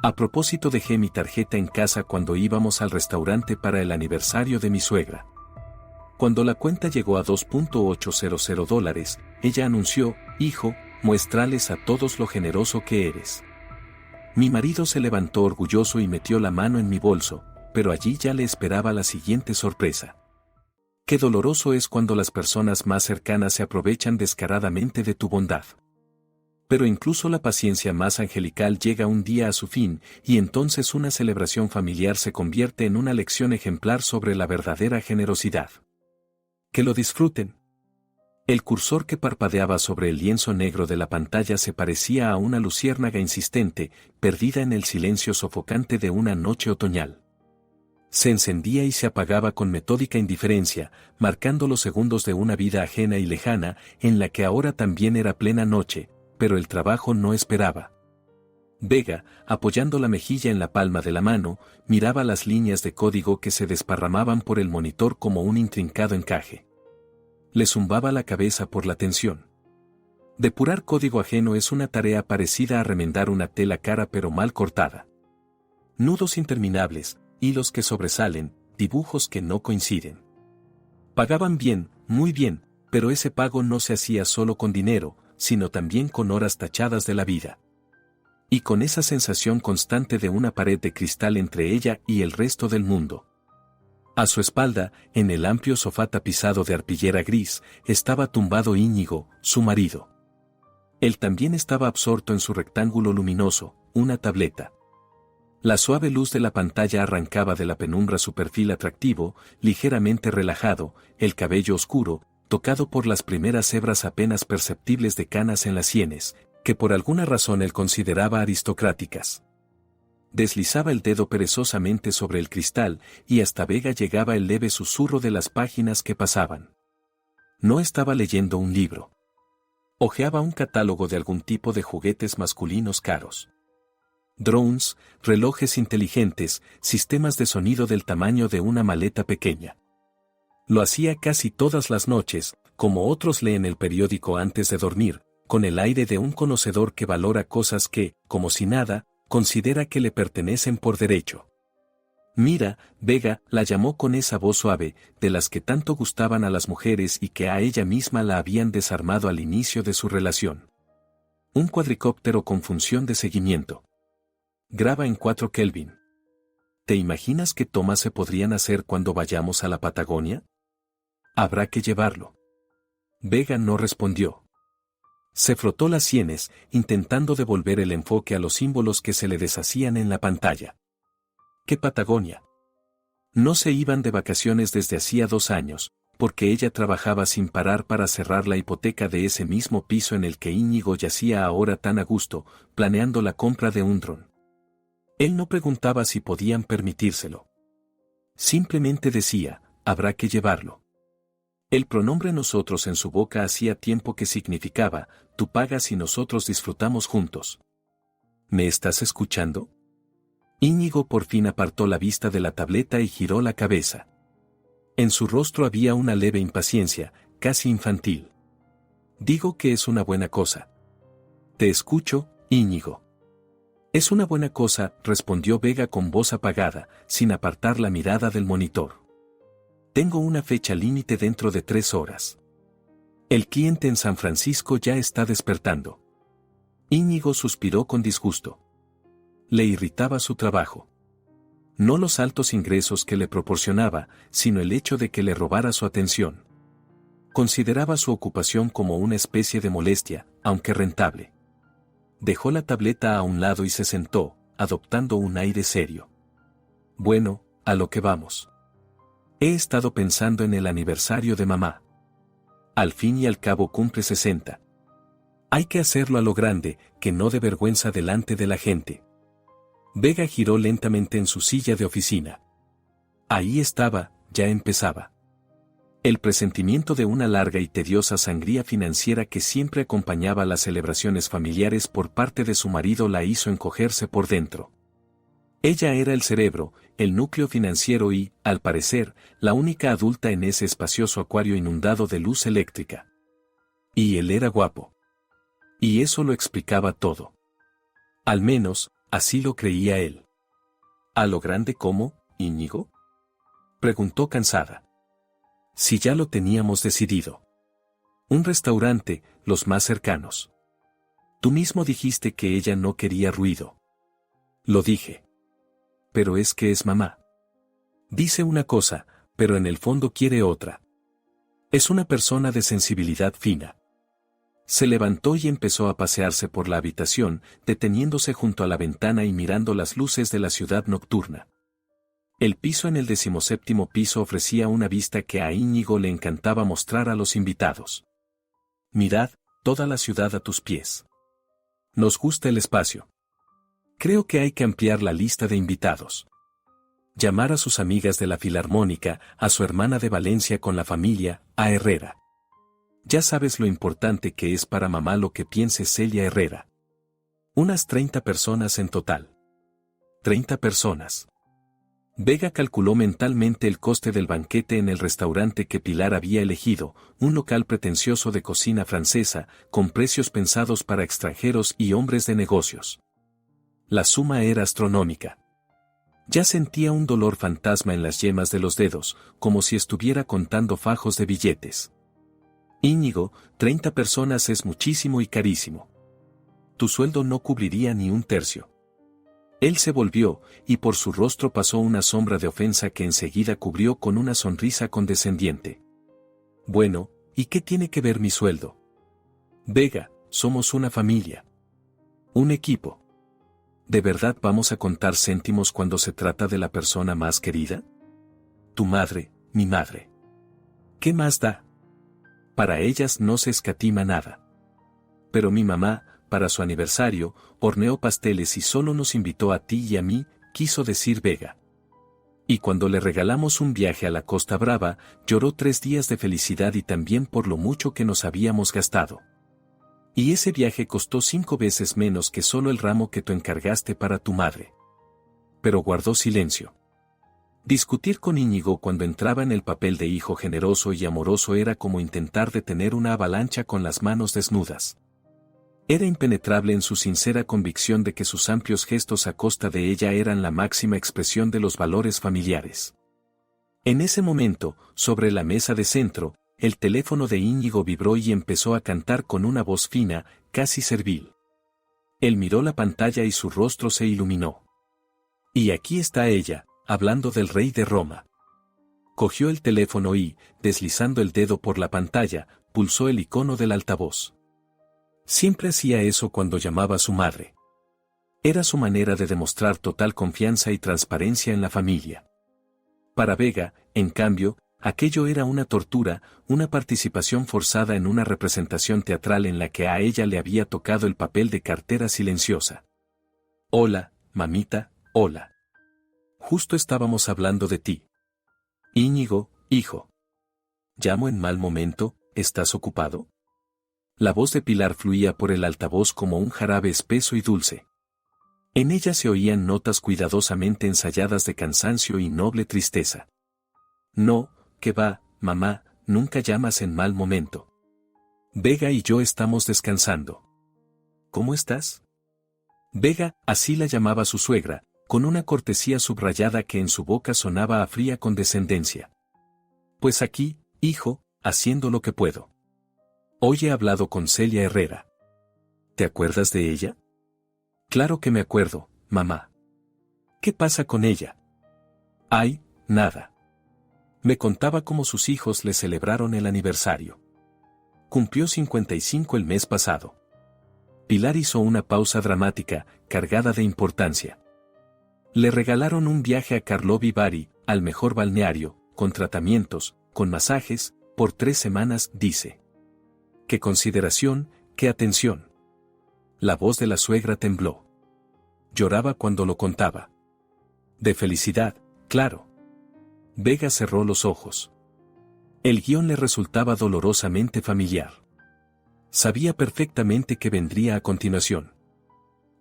A propósito, dejé mi tarjeta en casa cuando íbamos al restaurante para el aniversario de mi suegra. Cuando la cuenta llegó a $2.800, ella anunció: hijo, muéstrales a todos lo generoso que eres. Mi marido se levantó orgulloso y metió la mano en mi bolso, pero allí ya le esperaba la siguiente sorpresa. Qué doloroso es cuando las personas más cercanas se aprovechan descaradamente de tu bondad. Pero incluso la paciencia más angelical llega un día a su fin, y entonces una celebración familiar se convierte en una lección ejemplar sobre la verdadera generosidad. Que lo disfruten. El cursor que parpadeaba sobre el lienzo negro de la pantalla se parecía a una luciérnaga insistente, perdida en el silencio sofocante de una noche otoñal. Se encendía y se apagaba con metódica indiferencia, marcando los segundos de una vida ajena y lejana, en la que ahora también era plena noche, pero el trabajo no esperaba. Vega, apoyando la mejilla en la palma de la mano, miraba las líneas de código que se desparramaban por el monitor como un intrincado encaje. Le zumbaba la cabeza por la tensión. Depurar código ajeno es una tarea parecida a remendar una tela cara pero mal cortada. Nudos interminables, hilos que sobresalen, dibujos que no coinciden. Pagaban bien, muy bien, pero ese pago no se hacía solo con dinero, sino también con horas tachadas de la vida. Y con esa sensación constante de una pared de cristal entre ella y el resto del mundo. A su espalda, en el amplio sofá tapizado de arpillera gris, estaba tumbado Íñigo, su marido. Él también estaba absorto en su rectángulo luminoso, una tableta. La suave luz de la pantalla arrancaba de la penumbra su perfil atractivo, ligeramente relajado, el cabello oscuro, tocado por las primeras hebras apenas perceptibles de canas en las sienes, que por alguna razón él consideraba aristocráticas. Deslizaba el dedo perezosamente sobre el cristal, y hasta Vega llegaba el leve susurro de las páginas que pasaban. No estaba leyendo un libro. Hojeaba un catálogo de algún tipo de juguetes masculinos caros. Drones, relojes inteligentes, sistemas de sonido del tamaño de una maleta pequeña. Lo hacía casi todas las noches, como otros leen el periódico antes de dormir, con el aire de un conocedor que valora cosas que, como si nada, considera que le pertenecen por derecho. Mira, Vega, la llamó con esa voz suave, de las que tanto gustaban a las mujeres y que a ella misma la habían desarmado al inicio de su relación. Un cuadricóptero con función de seguimiento. Graba en 4 Kelvin. ¿Te imaginas qué tomas se podrían hacer cuando vayamos a la Patagonia? Habrá que llevarlo. Vega no respondió. Se frotó las sienes, intentando devolver el enfoque a los símbolos que se le deshacían en la pantalla. ¿Qué Patagonia? No se iban de vacaciones desde hacía 2 años, porque ella trabajaba sin parar para cerrar la hipoteca de ese mismo piso en el que Íñigo yacía ahora tan a gusto, planeando la compra de un dron. Él no preguntaba si podían permitírselo. Simplemente decía, habrá que llevarlo. El pronombre nosotros en su boca hacía tiempo que significaba, tú pagas y nosotros disfrutamos juntos. ¿Me estás escuchando? Íñigo por fin apartó la vista de la tableta y giró la cabeza. En su rostro había una leve impaciencia, casi infantil. Digo que es una buena cosa. Te escucho, Íñigo. Es una buena cosa, respondió Vega con voz apagada, sin apartar la mirada del monitor. Tengo una fecha límite dentro de 3 horas. El cliente en San Francisco ya está despertando. Íñigo suspiró con disgusto. Le irritaba su trabajo. No los altos ingresos que le proporcionaba, sino el hecho de que le robara su atención. Consideraba su ocupación como una especie de molestia, aunque rentable. Dejó la tableta a un lado y se sentó, adoptando un aire serio. Bueno, a lo que vamos. He estado pensando en el aniversario de mamá. Al fin y al cabo cumple 60. Hay que hacerlo a lo grande, que no dé vergüenza delante de la gente. Vega giró lentamente en su silla de oficina. Ahí estaba, ya empezaba. El presentimiento de una larga y tediosa sangría financiera que siempre acompañaba las celebraciones familiares por parte de su marido la hizo encogerse por dentro. Ella era el cerebro, el núcleo financiero y, al parecer, la única adulta en ese espacioso acuario inundado de luz eléctrica. Y él era guapo. Y eso lo explicaba todo. Al menos, así lo creía él. ¿A lo grande cómo, Íñigo? Preguntó cansada. Si ya lo teníamos decidido. Un restaurante, los más cercanos. Tú mismo dijiste que ella no quería ruido. Lo dije. Pero es que es mamá. Dice una cosa, pero en el fondo quiere otra. Es una persona de sensibilidad fina. Se levantó y empezó a pasearse por la habitación, deteniéndose junto a la ventana y mirando las luces de la ciudad nocturna. El piso en el 17º piso ofrecía una vista que a Íñigo le encantaba mostrar a los invitados. Mirad, toda la ciudad a tus pies. Nos gusta el espacio. Creo que hay que ampliar la lista de invitados. Llamar a sus amigas de la Filarmónica, a su hermana de Valencia con la familia, a Herrera. Ya sabes lo importante que es para mamá lo que piense Celia Herrera. Unas 30 personas en total. 30 personas. Vega calculó mentalmente el coste del banquete en el restaurante que Pilar había elegido, un local pretencioso de cocina francesa, con precios pensados para extranjeros y hombres de negocios. La suma era astronómica. Ya sentía un dolor fantasma en las yemas de los dedos, como si estuviera contando fajos de billetes. Íñigo, 30 personas es muchísimo y carísimo. Tu sueldo no cubriría ni un tercio. Él se volvió, y por su rostro pasó una sombra de ofensa que enseguida cubrió con una sonrisa condescendiente. Bueno, ¿y qué tiene que ver mi sueldo? Vega, somos una familia. Un equipo. ¿De verdad vamos a contar céntimos cuando se trata de la persona más querida? Tu madre, mi madre. ¿Qué más da? Para ellas no se escatima nada. Pero mi mamá, para su aniversario, horneó pasteles y solo nos invitó a ti y a mí, quiso decir Vega. Y cuando le regalamos un viaje a la Costa Brava, lloró 3 días de felicidad y también por lo mucho que nos habíamos gastado. Y ese viaje costó 5 veces menos que solo el ramo que tú encargaste para tu madre. Pero guardó silencio. Discutir con Íñigo cuando entraba en el papel de hijo generoso y amoroso era como intentar detener una avalancha con las manos desnudas. Era impenetrable en su sincera convicción de que sus amplios gestos a costa de ella eran la máxima expresión de los valores familiares. En ese momento, sobre la mesa de centro, el teléfono de Íñigo vibró y empezó a cantar con una voz fina, casi servil. Él miró la pantalla y su rostro se iluminó. Y aquí está ella, hablando del rey de Roma. Cogió el teléfono y, deslizando el dedo por la pantalla, pulsó el icono del altavoz. Siempre hacía eso cuando llamaba a su madre. Era su manera de demostrar total confianza y transparencia en la familia. Para Vega, en cambio, aquello era una tortura, una participación forzada en una representación teatral en la que a ella le había tocado el papel de cartera silenciosa. Hola, mamita, hola. Justo estábamos hablando de ti. Íñigo, hijo. ¿Llamo en mal momento? ¿Estás ocupado? La voz de Pilar fluía por el altavoz como un jarabe espeso y dulce. En ella se oían notas cuidadosamente ensayadas de cansancio y noble tristeza. No, que va, mamá, nunca llamas en mal momento. Vega y yo estamos descansando. ¿Cómo estás? Vega, así la llamaba su suegra, con una cortesía subrayada que en su boca sonaba a fría condescendencia. Pues aquí, hijo, haciendo lo que puedo. Hoy he hablado con Celia Herrera. ¿Te acuerdas de ella? Claro que me acuerdo, mamá. ¿Qué pasa con ella? Ay, nada. Me contaba cómo sus hijos le celebraron el aniversario. Cumplió 55 el mes pasado. Pilar hizo una pausa dramática, cargada de importancia. Le regalaron un viaje a Karlovy Vary, al mejor balneario, con tratamientos, con masajes, por 3 semanas, dice. ¡Qué consideración, qué atención! La voz de la suegra tembló. Lloraba cuando lo contaba. De felicidad, claro. Vega cerró los ojos. El guión le resultaba dolorosamente familiar. Sabía perfectamente qué vendría a continuación.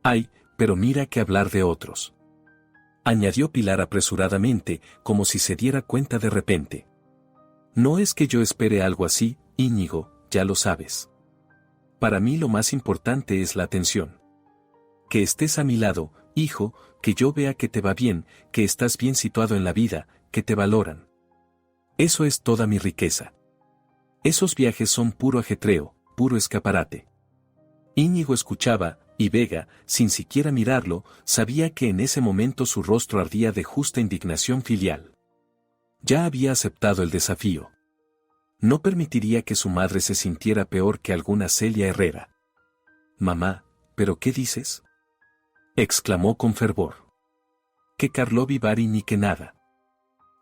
Ay, pero mira que hablar de otros. Añadió Pilar apresuradamente, como si se diera cuenta de repente. No es que yo espere algo así, Íñigo, ya lo sabes. Para mí lo más importante es la atención. Que estés a mi lado, hijo, que yo vea que te va bien, que estás bien situado en la vida, que te valoran. Eso es toda mi riqueza. Esos viajes son puro ajetreo, puro escaparate. Íñigo escuchaba, y Vega, sin siquiera mirarlo, sabía que en ese momento su rostro ardía de justa indignación filial. Ya había aceptado el desafío. No permitiría que su madre se sintiera peor que alguna Celia Herrera. Mamá, ¿pero qué dices?, exclamó con fervor. Que Karlovy Vary ni que nada.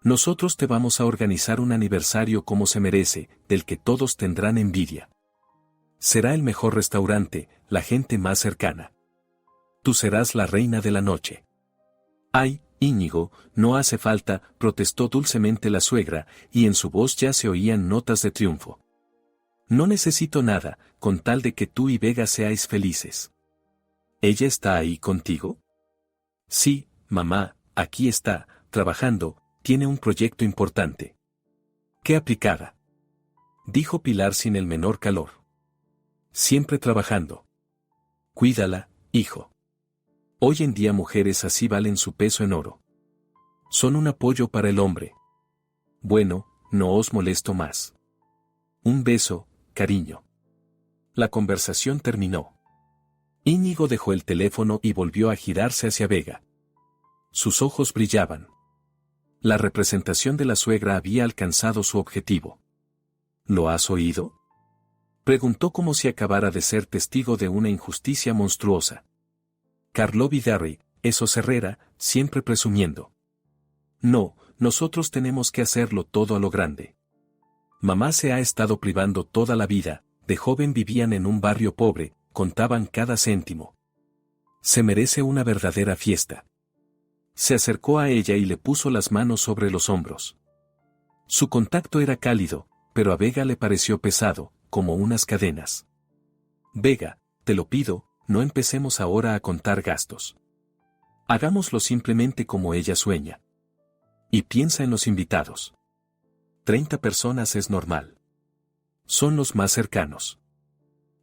Nosotros te vamos a organizar un aniversario como se merece, del que todos tendrán envidia. Será el mejor restaurante, la gente más cercana. Tú serás la reina de la noche. Ay, Íñigo, no hace falta, protestó dulcemente la suegra, y en su voz ya se oían notas de triunfo. No necesito nada, con tal de que tú y Vega seáis felices. ¿Ella está ahí contigo? Sí, mamá, aquí está, trabajando, tiene un proyecto importante. ¡Qué aplicada!, dijo Pilar sin el menor calor. Siempre trabajando. Cuídala, hijo. Hoy en día mujeres así valen su peso en oro. Son un apoyo para el hombre. Bueno, no os molesto más. Un beso, cariño. La conversación terminó. Íñigo dejó el teléfono y volvió a girarse hacia Vega. Sus ojos brillaban. La representación de la suegra había alcanzado su objetivo. ¿Lo has oído?, preguntó como si acabara de ser testigo de una injusticia monstruosa. Karlovy Vary, esos Herrera, siempre presumiendo. No, nosotros tenemos que hacerlo todo a lo grande. Mamá se ha estado privando toda la vida, de joven vivían en un barrio pobre, contaban cada céntimo. Se merece una verdadera fiesta. Se acercó a ella y le puso las manos sobre los hombros. Su contacto era cálido, pero a Vega le pareció pesado, como unas cadenas. Vega, te lo pido, no empecemos ahora a contar gastos. Hagámoslo simplemente como ella sueña. Y piensa en los invitados. 30 personas es normal. Son los más cercanos.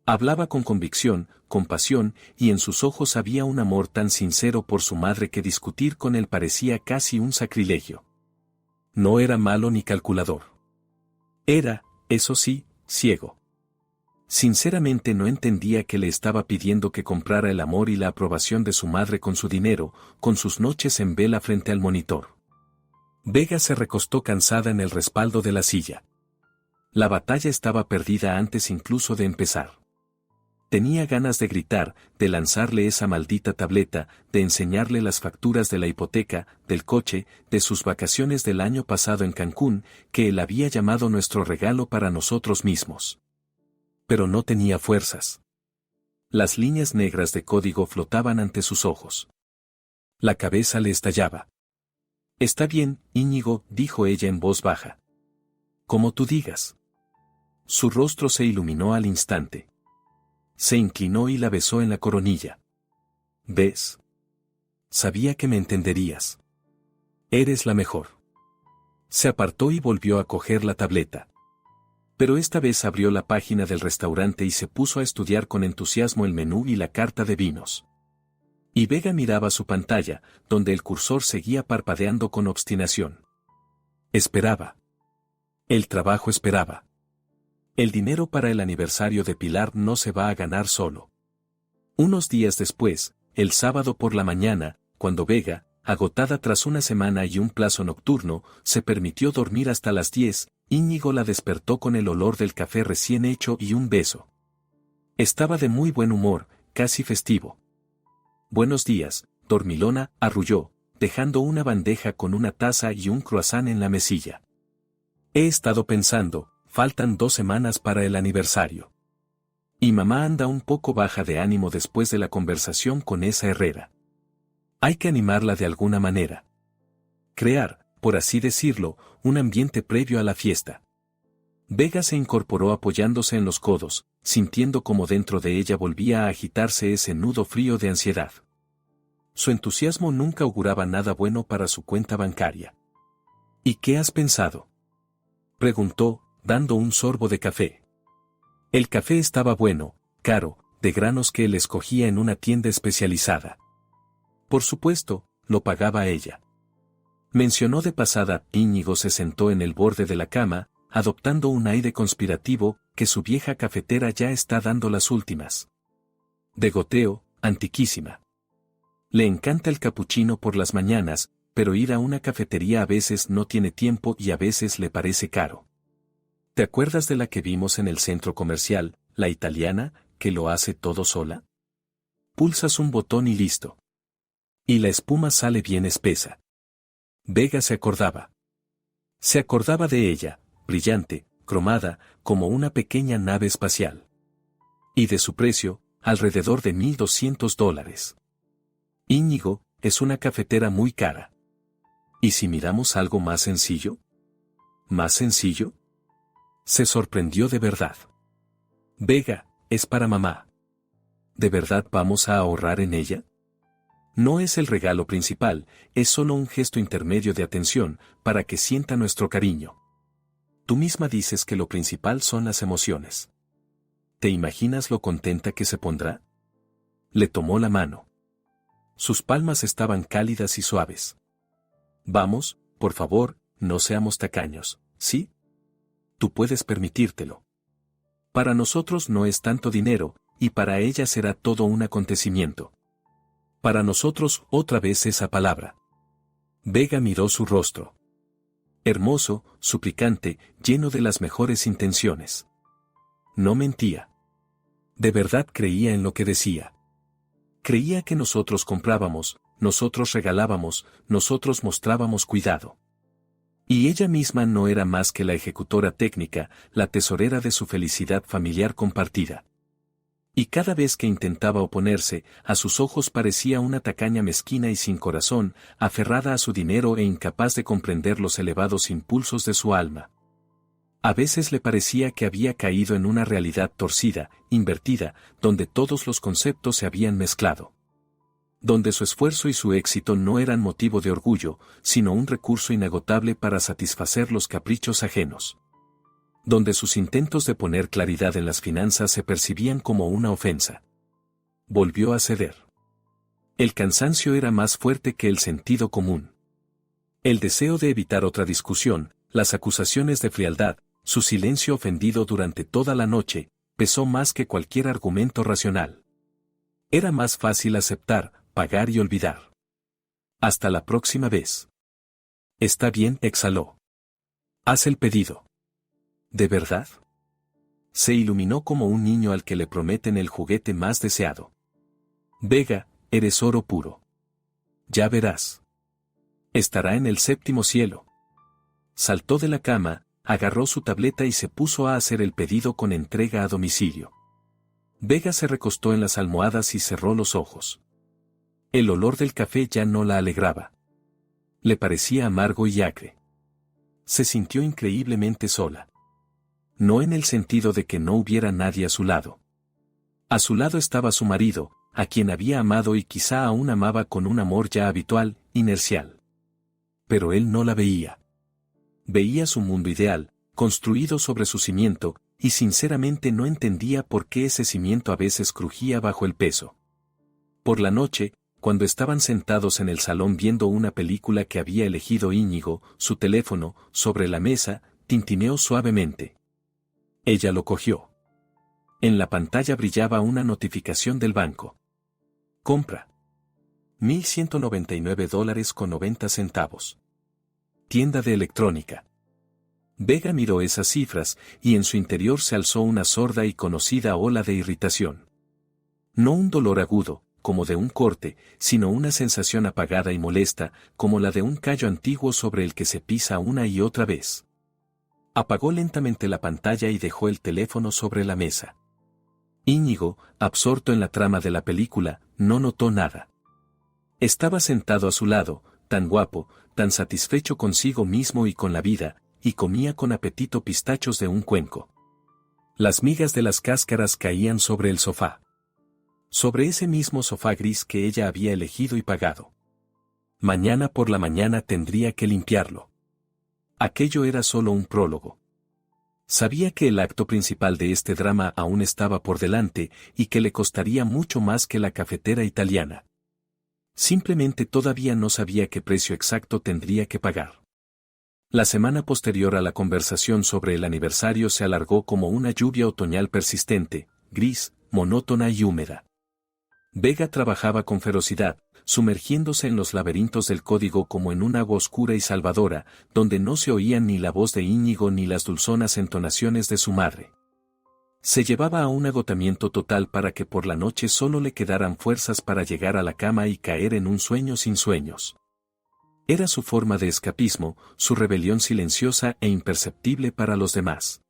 Hablaba con convicción, con pasión, y en sus ojos había un amor tan sincero por su madre que discutir con él parecía casi un sacrilegio. No era malo ni calculador. Era, eso sí, ciego. Sinceramente no entendía que le estaba pidiendo que comprara el amor y la aprobación de su madre con su dinero, con sus noches en vela frente al monitor. Vega se recostó cansada en el respaldo de la silla. La batalla estaba perdida antes incluso de empezar. Tenía ganas de gritar, de lanzarle esa maldita tableta, de enseñarle las facturas de la hipoteca, del coche, de sus vacaciones del año pasado en Cancún, que él había llamado nuestro regalo para nosotros mismos. Pero no tenía fuerzas. Las líneas negras de código flotaban ante sus ojos. La cabeza le estallaba. Está bien, Íñigo, dijo ella en voz baja. Como tú digas. Su rostro se iluminó al instante. Se inclinó y la besó en la coronilla. ¿Ves? Sabía que me entenderías. Eres la mejor. Se apartó y volvió a coger la tableta. Pero esta vez abrió la página del restaurante y se puso a estudiar con entusiasmo el menú y la carta de vinos. Y Vega miraba su pantalla, donde el cursor seguía parpadeando con obstinación. Esperaba. El trabajo esperaba. El dinero para el aniversario de Pilar no se va a ganar solo. Unos días después, el sábado por la mañana, cuando Vega, agotada tras una semana y un plazo nocturno, se permitió dormir hasta las 10, Íñigo la despertó con el olor del café recién hecho y un beso. Estaba de muy buen humor, casi festivo. Buenos días, dormilona, arrulló, dejando una bandeja con una taza y un croissant en la mesilla. He estado pensando, faltan 2 semanas para el aniversario. Y mamá anda un poco baja de ánimo después de la conversación con esa Herrera. Hay que animarla de alguna manera. Crear, por así decirlo, un ambiente previo a la fiesta. Vega se incorporó apoyándose en los codos, sintiendo como dentro de ella volvía a agitarse ese nudo frío de ansiedad. Su entusiasmo nunca auguraba nada bueno para su cuenta bancaria. ¿Y qué has pensado?, preguntó, dando un sorbo de café. El café estaba bueno, caro, de granos que él escogía en una tienda especializada. Por supuesto, lo pagaba ella. Mencionó de pasada. Íñigo se sentó en el borde de la cama, adoptando un aire conspirativo, que su vieja cafetera ya está dando las últimas. De goteo, antiquísima. Le encanta el capuchino por las mañanas, pero ir a una cafetería a veces no tiene tiempo y a veces le parece caro. ¿Te acuerdas de la que vimos en el centro comercial, la italiana, que lo hace todo sola? Pulsas un botón y listo. Y la espuma sale bien espesa. Vega se acordaba. Se acordaba de ella, brillante, cromada, como una pequeña nave espacial. Y de su precio, alrededor de $1,200. Íñigo, es una cafetera muy cara. ¿Y si miramos algo más sencillo? ¿Más sencillo? Se sorprendió de verdad. Vega, es para mamá. ¿De verdad vamos a ahorrar en ella? No es el regalo principal, es solo un gesto intermedio de atención, para que sienta nuestro cariño. Tú misma dices que lo principal son las emociones. ¿Te imaginas lo contenta que se pondrá? Le tomó la mano. Sus palmas estaban cálidas y suaves. Vamos, por favor, no seamos tacaños, ¿sí? Tú puedes permitírtelo. Para nosotros no es tanto dinero, y para ella será todo un acontecimiento. Para nosotros otra vez esa palabra. Vega miró su rostro. Hermoso, suplicante, lleno de las mejores intenciones. No mentía. De verdad creía en lo que decía. Creía que nosotros comprábamos, nosotros regalábamos, nosotros mostrábamos cuidado. Y ella misma no era más que la ejecutora técnica, la tesorera de su felicidad familiar compartida. Y cada vez que intentaba oponerse, a sus ojos parecía una tacaña mezquina y sin corazón, aferrada a su dinero e incapaz de comprender los elevados impulsos de su alma. A veces le parecía que había caído en una realidad torcida, invertida, donde todos los conceptos se habían mezclado. Donde su esfuerzo y su éxito no eran motivo de orgullo, sino un recurso inagotable para satisfacer los caprichos ajenos. Donde sus intentos de poner claridad en las finanzas se percibían como una ofensa. Volvió a ceder. El cansancio era más fuerte que el sentido común. El deseo de evitar otra discusión, las acusaciones de frialdad, su silencio ofendido durante toda la noche, pesó más que cualquier argumento racional. Era más fácil aceptar, pagar y olvidar. Hasta la próxima vez. Está bien, exhaló. Haz el pedido. ¿De verdad? Se iluminó como un niño al que le prometen el juguete más deseado. Vega, eres oro puro. Ya verás. Estará en el séptimo cielo. Saltó de la cama, agarró su tableta y se puso a hacer el pedido con entrega a domicilio. Vega se recostó en las almohadas y cerró los ojos. El olor del café ya no la alegraba. Le parecía amargo y acre. Se sintió increíblemente sola. No en el sentido de que no hubiera nadie a su lado. A su lado estaba su marido, a quien había amado y quizá aún amaba con un amor ya habitual, inercial. Pero él no la veía. Veía su mundo ideal, construido sobre su cimiento, y sinceramente no entendía por qué ese cimiento a veces crujía bajo el peso. Por la noche, cuando estaban sentados en el salón viendo una película que había elegido Íñigo, su teléfono, sobre la mesa, tintineó suavemente. Ella lo cogió. En la pantalla brillaba una notificación del banco. Compra. $1,199.90. Tienda de electrónica. Vega miró esas cifras, y en su interior se alzó una sorda y conocida ola de irritación. No un dolor agudo, como de un corte, sino una sensación apagada y molesta, como la de un callo antiguo sobre el que se pisa una y otra vez. Apagó lentamente la pantalla y dejó el teléfono sobre la mesa. Íñigo, absorto en la trama de la película, no notó nada. Estaba sentado a su lado, tan guapo, tan satisfecho consigo mismo y con la vida, y comía con apetito pistachos de un cuenco. Las migas de las cáscaras caían sobre el sofá. Sobre ese mismo sofá gris que ella había elegido y pagado. Mañana por la mañana tendría que limpiarlo. Aquello era solo un prólogo. Sabía que el acto principal de este drama aún estaba por delante y que le costaría mucho más que la cafetera italiana. Simplemente todavía no sabía qué precio exacto tendría que pagar. La semana posterior a la conversación sobre el aniversario se alargó como una lluvia otoñal persistente, gris, monótona y húmeda. Vega trabajaba con ferocidad, sumergiéndose en los laberintos del código como en un agua oscura y salvadora, donde no se oían ni la voz de Íñigo ni las dulzonas entonaciones de su madre. Se llevaba a un agotamiento total para que por la noche solo le quedaran fuerzas para llegar a la cama y caer en un sueño sin sueños. Era su forma de escapismo, su rebelión silenciosa e imperceptible para los demás.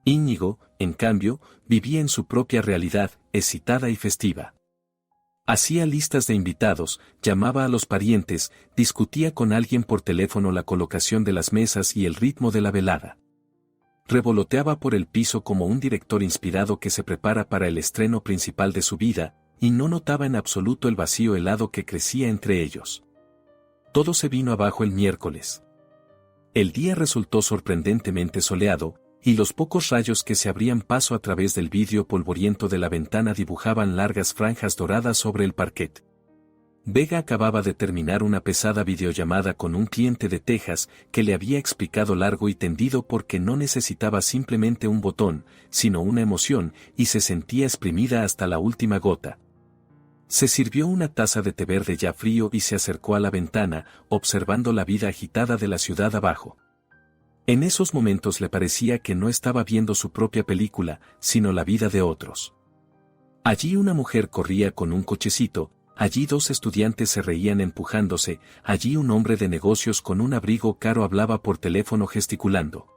Íñigo, en cambio, vivía en su propia realidad, excitada y festiva. Hacía listas de invitados, llamaba a los parientes, discutía con alguien por teléfono la colocación de las mesas y el ritmo de la velada. Revoloteaba por el piso como un director inspirado que se prepara para el estreno principal de su vida, y no notaba en absoluto el vacío helado que crecía entre ellos. Todo se vino abajo el miércoles. El día resultó sorprendentemente soleado, y los pocos rayos que se abrían paso a través del vidrio polvoriento de la ventana dibujaban largas franjas doradas sobre el parquet. Vega acababa de terminar una pesada videollamada con un cliente de Texas que le había explicado largo y tendido por qué no necesitaba simplemente un botón, sino una emoción, y se sentía exprimida hasta la última gota. Se sirvió una taza de té verde ya frío y se acercó a la ventana, observando la vida agitada de la ciudad abajo. En esos momentos le parecía que no estaba viendo su propia película, sino la vida de otros. Allí una mujer corría con un cochecito, allí dos estudiantes se reían empujándose, allí un hombre de negocios con un abrigo caro hablaba por teléfono gesticulando.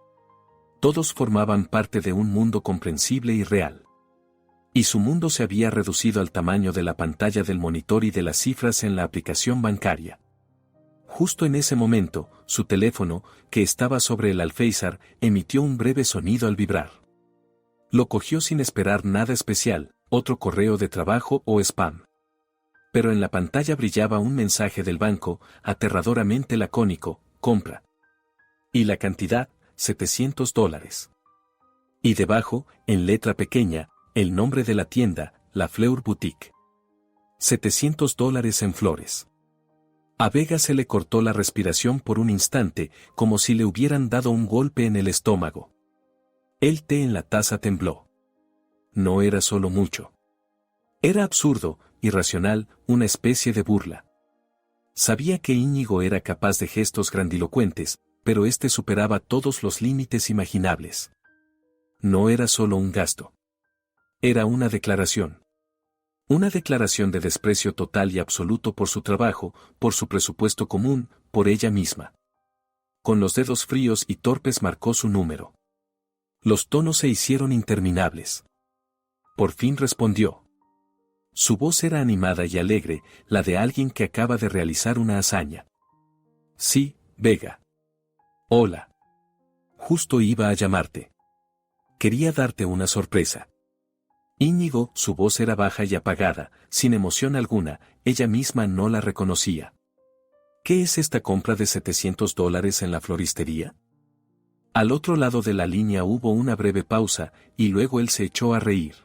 Todos formaban parte de un mundo comprensible y real. Y su mundo se había reducido al tamaño de la pantalla del monitor y de las cifras en la aplicación bancaria. Justo en ese momento, su teléfono, que estaba sobre el alféizar, emitió un breve sonido al vibrar. Lo cogió sin esperar nada especial, otro correo de trabajo o spam. Pero en la pantalla brillaba un mensaje del banco, aterradoramente lacónico: compra. Y la cantidad, $700. Y debajo, en letra pequeña, el nombre de la tienda, La Fleur Boutique. $700 en flores. A Vega se le cortó la respiración por un instante, como si le hubieran dado un golpe en el estómago. El té en la taza tembló. No era solo mucho. Era absurdo, irracional, una especie de burla. Sabía que Íñigo era capaz de gestos grandilocuentes, pero este superaba todos los límites imaginables. No era solo un gasto. Era una declaración. Una declaración de desprecio total y absoluto por su trabajo, por su presupuesto común, por ella misma. Con los dedos fríos y torpes marcó su número. Los tonos se hicieron interminables. Por fin respondió. Su voz era animada y alegre, la de alguien que acaba de realizar una hazaña. Sí, Vega. Hola. Justo iba a llamarte. Quería darte una sorpresa. Íñigo, su voz era baja y apagada, sin emoción alguna, ella misma no la reconocía. ¿Qué es esta compra de $700 en la floristería? Al otro lado de la línea hubo una breve pausa, y luego él se echó a reír.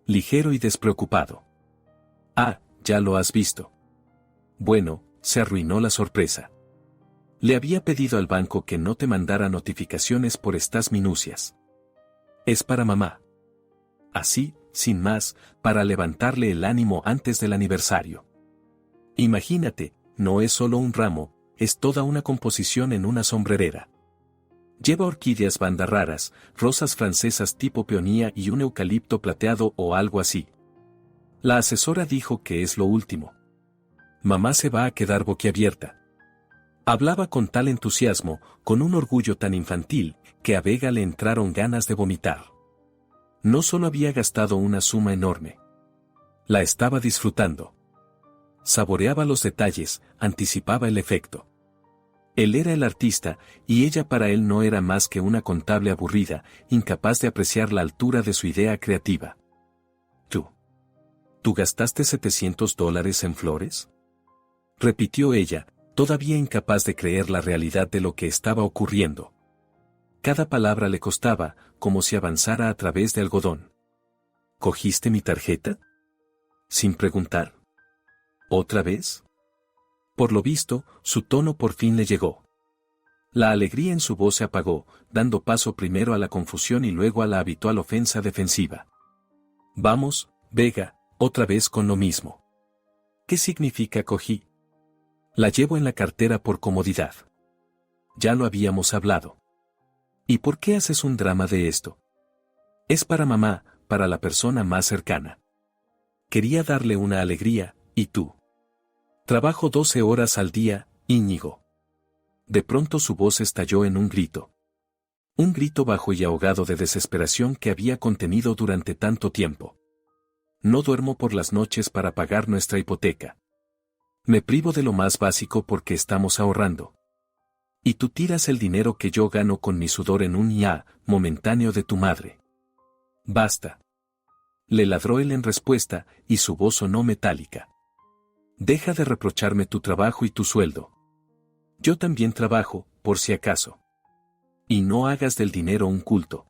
Ligero y despreocupado. Ah, ya lo has visto. Bueno, se arruinó la sorpresa. Le había pedido al banco que no te mandara notificaciones por estas minucias. Es para mamá. Así, sin más, para levantarle el ánimo antes del aniversario. Imagínate, no es solo un ramo, es toda una composición en una sombrerera. Lleva orquídeas banda raras, rosas francesas tipo peonía y un eucalipto plateado o algo así. La asesora dijo que es lo último. Mamá se va a quedar boquiabierta. Hablaba con tal entusiasmo, con un orgullo tan infantil, que a Vega le entraron ganas de vomitar. No solo había gastado una suma enorme. La estaba disfrutando. Saboreaba los detalles, anticipaba el efecto. Él era el artista, y ella para él no era más que una contable aburrida, incapaz de apreciar la altura de su idea creativa. ¿Tú gastaste $700 en flores? Repitió ella, todavía incapaz de creer la realidad de lo que estaba ocurriendo. Cada palabra le costaba, como si avanzara a través de algodón. ¿Cogiste mi tarjeta? Sin preguntar. ¿Otra vez? Por lo visto, su tono por fin le llegó. La alegría en su voz se apagó, dando paso primero a la confusión y luego a la habitual ofensa defensiva. Vamos, Vega, otra vez con lo mismo. ¿Qué significa cogí? La llevo en la cartera por comodidad. Ya lo habíamos hablado. ¿Y por qué haces un drama de esto? Es para mamá, para la persona más cercana. Quería darle una alegría, ¿y tú? Trabajo 12 horas al día, Íñigo. De pronto su voz estalló en un grito. Un grito bajo y ahogado de desesperación que había contenido durante tanto tiempo. No duermo por las noches para pagar nuestra hipoteca. Me privo de lo más básico porque estamos ahorrando. Y tú tiras el dinero que yo gano con mi sudor en un ya momentáneo de tu madre. Basta. Le ladró él en respuesta, y su voz sonó metálica. Deja de reprocharme tu trabajo y tu sueldo. Yo también trabajo, por si acaso. Y no hagas del dinero un culto.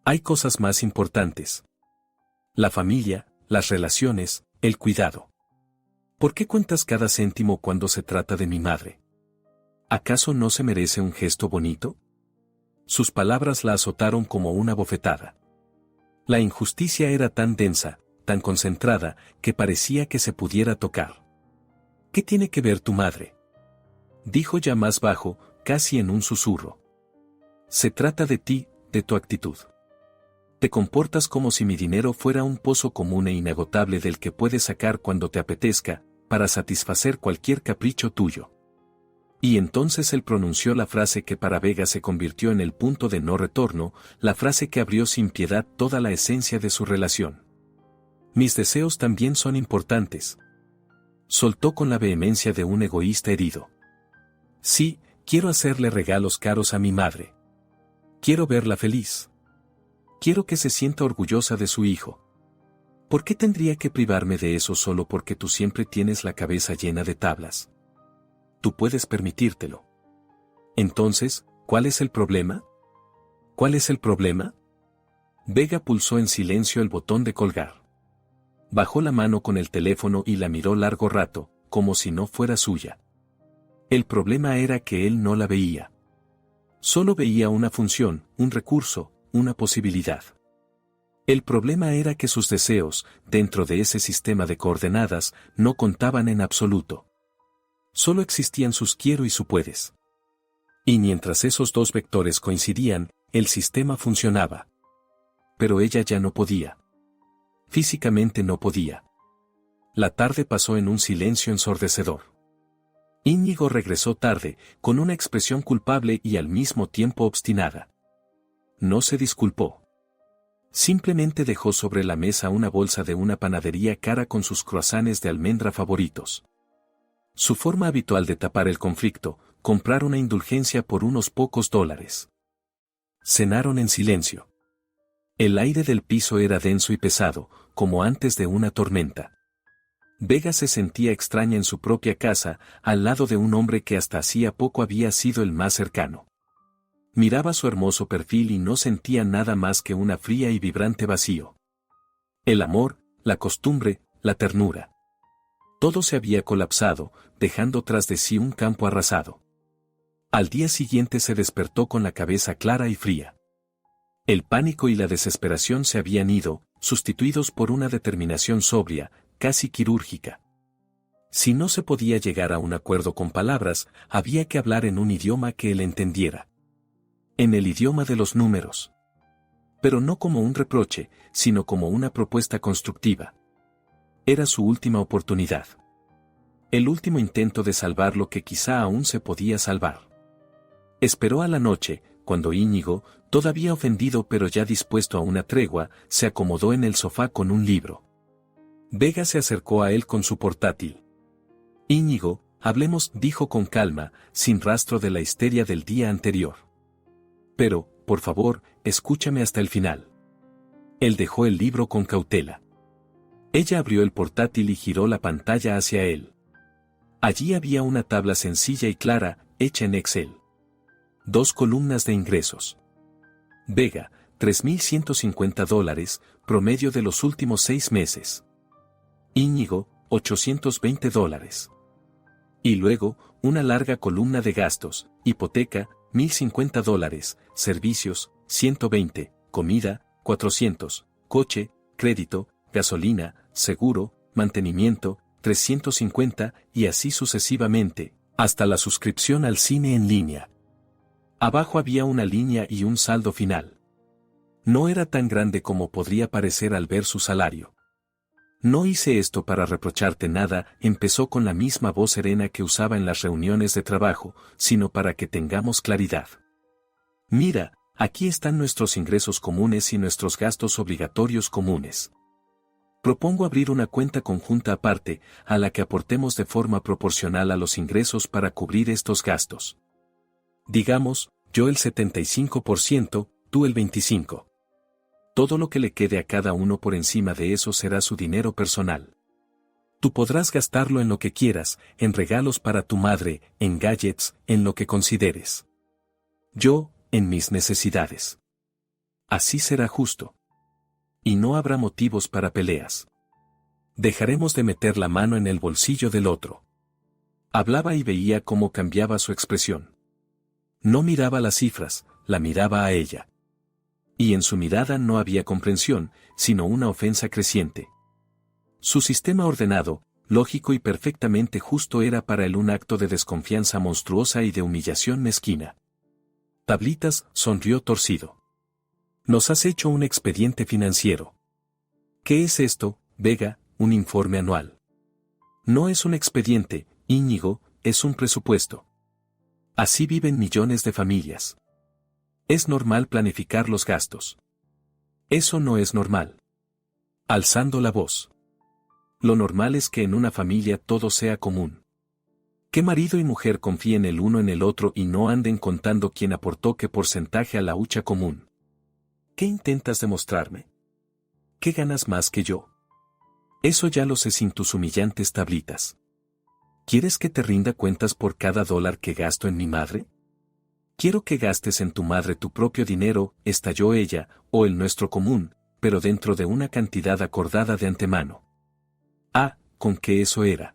Hay cosas más importantes. La familia, las relaciones, el cuidado. ¿Por qué cuentas cada céntimo cuando se trata de mi madre? ¿Acaso no se merece un gesto bonito? Sus palabras la azotaron como una bofetada. La injusticia era tan densa, tan concentrada, que parecía que se pudiera tocar. ¿Qué tiene que ver tu madre? Dijo ya más bajo, casi en un susurro. Se trata de ti, de tu actitud. Te comportas como si mi dinero fuera un pozo común e inagotable del que puedes sacar cuando te apetezca, para satisfacer cualquier capricho tuyo. Y entonces él pronunció la frase que para Vega se convirtió en el punto de no retorno, la frase que abrió sin piedad toda la esencia de su relación. Mis deseos también son importantes. Soltó con la vehemencia de un egoísta herido. Sí, quiero hacerle regalos caros a mi madre. Quiero verla feliz. Quiero que se sienta orgullosa de su hijo. ¿Por qué tendría que privarme de eso solo porque tú siempre tienes la cabeza llena de tablas? Tú puedes permitírtelo. Entonces, ¿cuál es el problema? ¿Cuál es el problema? Vega pulsó en silencio el botón de colgar. Bajó la mano con el teléfono y la miró largo rato, como si no fuera suya. El problema era que él no la veía. Solo veía una función, un recurso, una posibilidad. El problema era que sus deseos, dentro de ese sistema de coordenadas, no contaban en absoluto. Solo existían sus quiero y su puedes. Y mientras esos dos vectores coincidían, el sistema funcionaba. Pero ella ya no podía. Físicamente no podía. La tarde pasó en un silencio ensordecedor. Íñigo regresó tarde, con una expresión culpable y al mismo tiempo obstinada. No se disculpó. Simplemente dejó sobre la mesa una bolsa de una panadería cara con sus croissants de almendra favoritos. Su forma habitual de tapar el conflicto, comprar una indulgencia por unos pocos dólares. Cenaron en silencio. El aire del piso era denso y pesado, como antes de una tormenta. Vega se sentía extraña en su propia casa, al lado de un hombre que hasta hacía poco había sido el más cercano. Miraba su hermoso perfil y no sentía nada más que una fría y vibrante vacío. El amor, la costumbre, la ternura. Todo se había colapsado, dejando tras de sí un campo arrasado. Al día siguiente se despertó con la cabeza clara y fría. El pánico y la desesperación se habían ido, sustituidos por una determinación sobria, casi quirúrgica. Si no se podía llegar a un acuerdo con palabras, había que hablar en un idioma que él entendiera. En el idioma de los números. Pero no como un reproche, sino como una propuesta constructiva. Era su última oportunidad. El último intento de salvar lo que quizá aún se podía salvar. Esperó a la noche, cuando Íñigo, todavía ofendido pero ya dispuesto a una tregua, se acomodó en el sofá con un libro. Vega se acercó a él con su portátil. Íñigo, hablemos, dijo con calma, sin rastro de la histeria del día anterior. Pero, por favor, escúchame hasta el final. Él dejó el libro con cautela. Ella abrió el portátil y giró la pantalla hacia él. Allí había una tabla sencilla y clara, hecha en Excel. 2 columnas de ingresos. Vega, $3,150, promedio de los últimos 6 meses. Íñigo, $820. Y luego, una larga columna de gastos: hipoteca, $1050, servicios, 120, comida, 400, coche, crédito, gasolina, seguro, mantenimiento, 350, y así sucesivamente, hasta la suscripción al cine en línea. Abajo había una línea y un saldo final. No era tan grande como podría parecer al ver su salario. No hice esto para reprocharte nada, empezó con la misma voz serena que usaba en las reuniones de trabajo, sino para que tengamos claridad. Mira, aquí están nuestros ingresos comunes y nuestros gastos obligatorios comunes. Propongo abrir una cuenta conjunta aparte, a la que aportemos de forma proporcional a los ingresos para cubrir estos gastos. Digamos, yo el 75%, tú el 25%. Todo lo que le quede a cada uno por encima de eso será su dinero personal. Tú podrás gastarlo en lo que quieras, en regalos para tu madre, en gadgets, en lo que consideres. Yo, en mis necesidades. Así será justo. Y no habrá motivos para peleas. Dejaremos de meter la mano en el bolsillo del otro. Hablaba y veía cómo cambiaba su expresión. No miraba las cifras, la miraba a ella. Y en su mirada no había comprensión, sino una ofensa creciente. Su sistema ordenado, lógico y perfectamente justo era para él un acto de desconfianza monstruosa y de humillación mezquina. Tablitas sonrió torcido. Nos has hecho un expediente financiero. ¿Qué es esto, Vega? Un informe anual. No es un expediente, Íñigo, es un presupuesto. Así viven millones de familias. Es normal planificar los gastos. Eso no es normal. Alzando la voz. Lo normal es que en una familia todo sea común. Que marido y mujer confíen el uno en el otro y no anden contando quién aportó qué porcentaje a la hucha común. ¿Qué intentas demostrarme? ¿Qué ganas más que yo? Eso ya lo sé sin tus humillantes tablitas. ¿Quieres que te rinda cuentas por cada dólar que gasto en mi madre? Quiero que gastes en tu madre tu propio dinero, estalló ella, o el nuestro común, pero dentro de una cantidad acordada de antemano. Ah, ¿con qué eso era?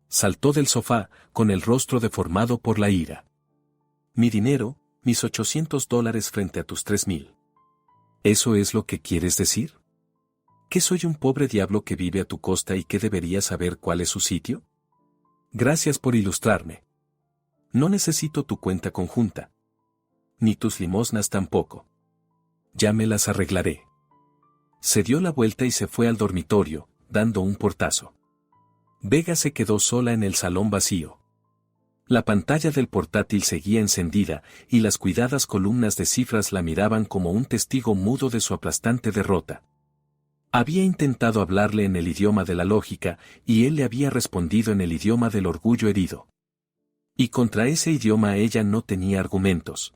Saltó del sofá, con el rostro deformado por la ira. Mi dinero, mis $800 frente a tus 3,000. ¿Eso es lo que quieres decir? ¿Que soy un pobre diablo que vive a tu costa y que debería saber cuál es su sitio? Gracias por ilustrarme. No necesito tu cuenta conjunta. Ni tus limosnas tampoco. Ya me las arreglaré. Se dio la vuelta y se fue al dormitorio, dando un portazo. Vega se quedó sola en el salón vacío. La pantalla del portátil seguía encendida, y las cuidadas columnas de cifras la miraban como un testigo mudo de su aplastante derrota. Había intentado hablarle en el idioma de la lógica, y él le había respondido en el idioma del orgullo herido. Y contra ese idioma ella no tenía argumentos.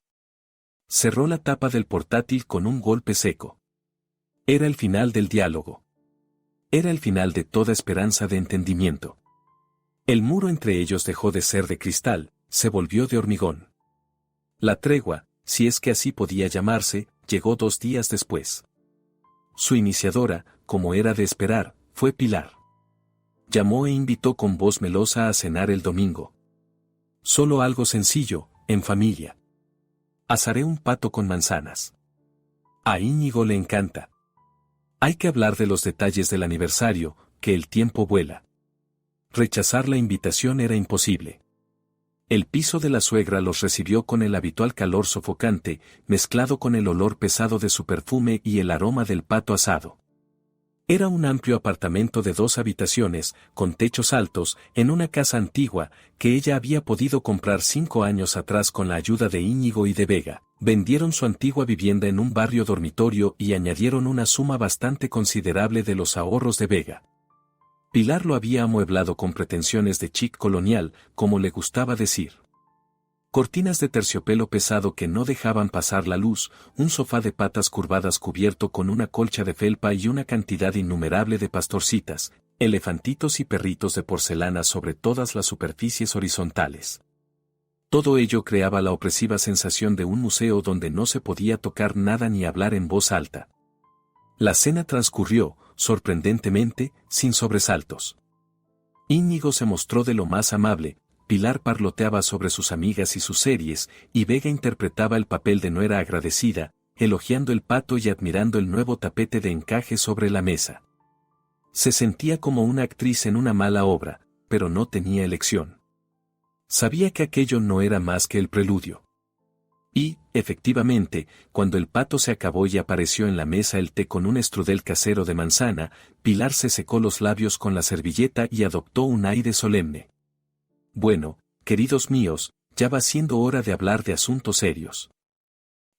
Cerró la tapa del portátil con un golpe seco. Era el final del diálogo. Era el final de toda esperanza de entendimiento. El muro entre ellos dejó de ser de cristal, se volvió de hormigón. La tregua, si es que así podía llamarse, llegó 2 días después. Su iniciadora, como era de esperar, fue Pilar. Llamó e invitó con voz melosa a cenar el domingo. Solo algo sencillo, en familia. Asaré un pato con manzanas. A Íñigo le encanta. Hay que hablar de los detalles del aniversario, que el tiempo vuela. Rechazar la invitación era imposible. El piso de la suegra los recibió con el habitual calor sofocante, mezclado con el olor pesado de su perfume y el aroma del pato asado. Era un amplio apartamento de 2 habitaciones, con techos altos, en una casa antigua, que ella había podido comprar 5 años atrás con la ayuda de Íñigo y de Vega. Vendieron su antigua vivienda en un barrio dormitorio y añadieron una suma bastante considerable de los ahorros de Vega. Pilar lo había amueblado con pretensiones de chic colonial, como le gustaba decir. Cortinas de terciopelo pesado que no dejaban pasar la luz, un sofá de patas curvadas cubierto con una colcha de felpa y una cantidad innumerable de pastorcitas, elefantitos y perritos de porcelana sobre todas las superficies horizontales. Todo ello creaba la opresiva sensación de un museo donde no se podía tocar nada ni hablar en voz alta. La cena transcurrió, sorprendentemente, sin sobresaltos. Íñigo se mostró de lo más amable, Pilar parloteaba sobre sus amigas y sus series, y Vega interpretaba el papel de nuera agradecida, elogiando el pato y admirando el nuevo tapete de encaje sobre la mesa. Se sentía como una actriz en una mala obra, pero no tenía elección. Sabía que aquello no era más que el preludio. Y, efectivamente, cuando el pato se acabó y apareció en la mesa el té con un strudel casero de manzana, Pilar se secó los labios con la servilleta y adoptó un aire solemne. Bueno, queridos míos, ya va siendo hora de hablar de asuntos serios.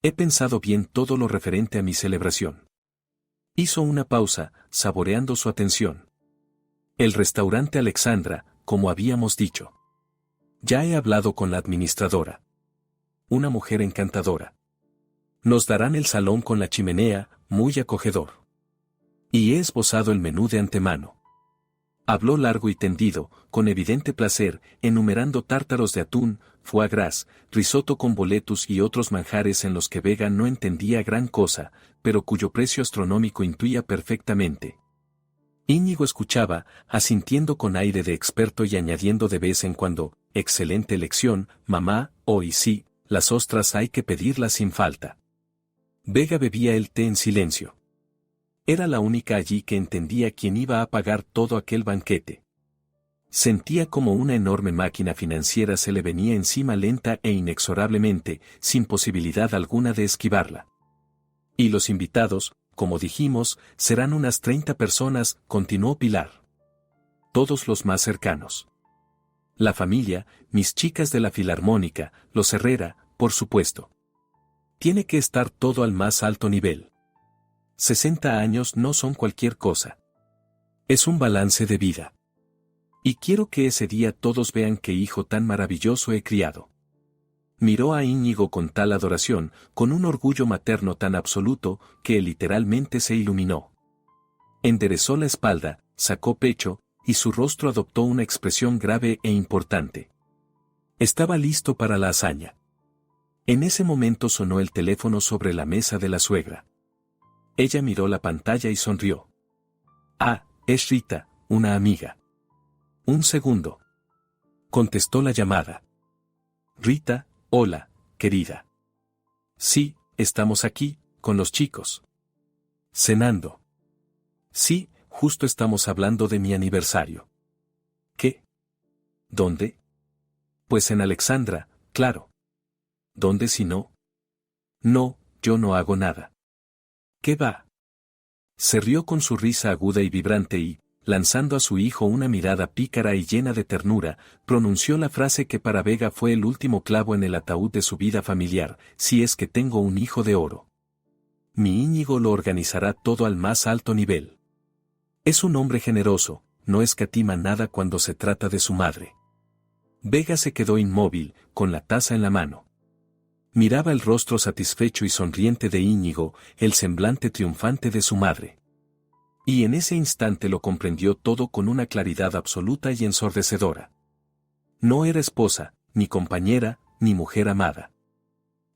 He pensado bien todo lo referente a mi celebración. Hizo una pausa, saboreando su atención. El restaurante Alexandra, como habíamos dicho. Ya he hablado con la administradora. Una mujer encantadora. Nos darán el salón con la chimenea, muy acogedor. Y he esbozado el menú de antemano. Habló largo y tendido, con evidente placer, enumerando tártaros de atún, foie gras, risotto con boletus y otros manjares en los que Vega no entendía gran cosa, pero cuyo precio astronómico intuía perfectamente. Íñigo escuchaba, asintiendo con aire de experto y añadiendo de vez en cuando, excelente elección, mamá, y sí, las ostras hay que pedirlas sin falta. Vega bebía el té en silencio. Era la única allí que entendía quién iba a pagar todo aquel banquete. Sentía como una enorme máquina financiera se le venía encima lenta e inexorablemente, sin posibilidad alguna de esquivarla. Y los invitados, como dijimos, serán unas 30 personas, continuó Pilar. Todos los más cercanos. La familia, mis chicas de la Filarmónica, los Herrera, por supuesto. Tiene que estar todo al más alto nivel. 60 años no son cualquier cosa. Es un balance de vida. Y quiero que ese día todos vean qué hijo tan maravilloso he criado. Miró a Íñigo con tal adoración, con un orgullo materno tan absoluto, que literalmente se iluminó. Enderezó la espalda, sacó pecho, y su rostro adoptó una expresión grave e importante. Estaba listo para la hazaña. En ese momento sonó el teléfono sobre la mesa de la suegra. Ella miró la pantalla y sonrió. Ah, es Rita, una amiga. Un segundo. Contestó la llamada. Rita, hola, querida. Sí, estamos aquí, con los chicos. Cenando. Sí, justo estamos hablando de mi aniversario. ¿Qué? ¿Dónde? Pues en Alexandra, claro. ¿Dónde si no? No, yo no hago nada. ¿Qué va? Se rió con su risa aguda y vibrante y, lanzando a su hijo una mirada pícara y llena de ternura, pronunció la frase que para Vega fue el último clavo en el ataúd de su vida familiar: si es que tengo un hijo de oro. Mi Íñigo lo organizará todo al más alto nivel. Es un hombre generoso, no escatima nada cuando se trata de su madre. Vega se quedó inmóvil, con la taza en la mano. Miraba el rostro satisfecho y sonriente de Íñigo, el semblante triunfante de su madre. Y en ese instante lo comprendió todo con una claridad absoluta y ensordecedora. No era esposa, ni compañera, ni mujer amada.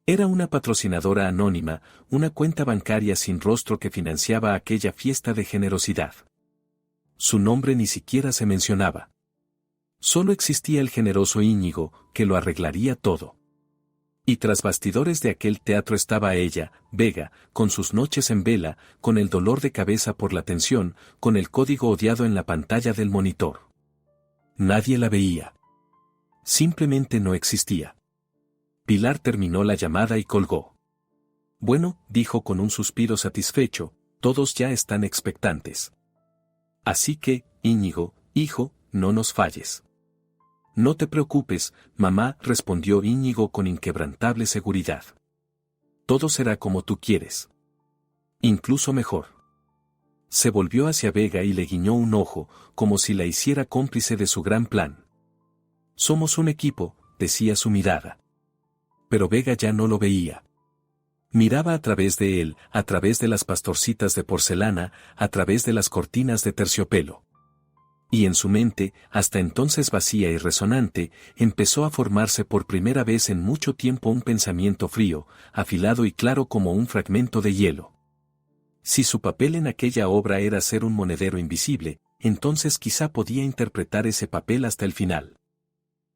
Era una patrocinadora anónima, una cuenta bancaria sin rostro que financiaba aquella fiesta de generosidad. Su nombre ni siquiera se mencionaba. Solo existía el generoso Íñigo, que lo arreglaría todo. Y tras bastidores de aquel teatro estaba ella, Vega, con sus noches en vela, con el dolor de cabeza por la tensión, con el código odiado en la pantalla del monitor. Nadie la veía. Simplemente no existía. Pilar terminó la llamada y colgó. Bueno, dijo con un suspiro satisfecho, todos ya están expectantes. Así que, Íñigo, hijo, no nos falles. No te preocupes, mamá, respondió Íñigo con inquebrantable seguridad. Todo será como tú quieres. Incluso mejor. Se volvió hacia Vega y le guiñó un ojo, como si la hiciera cómplice de su gran plan. Somos un equipo, decía su mirada. Pero Vega ya no lo veía. Miraba a través de él, a través de las pastorcitas de porcelana, a través de las cortinas de terciopelo. Y en su mente, hasta entonces vacía y resonante, empezó a formarse por primera vez en mucho tiempo un pensamiento frío, afilado y claro como un fragmento de hielo. Si su papel en aquella obra era ser un monedero invisible, entonces quizá podía interpretar ese papel hasta el final.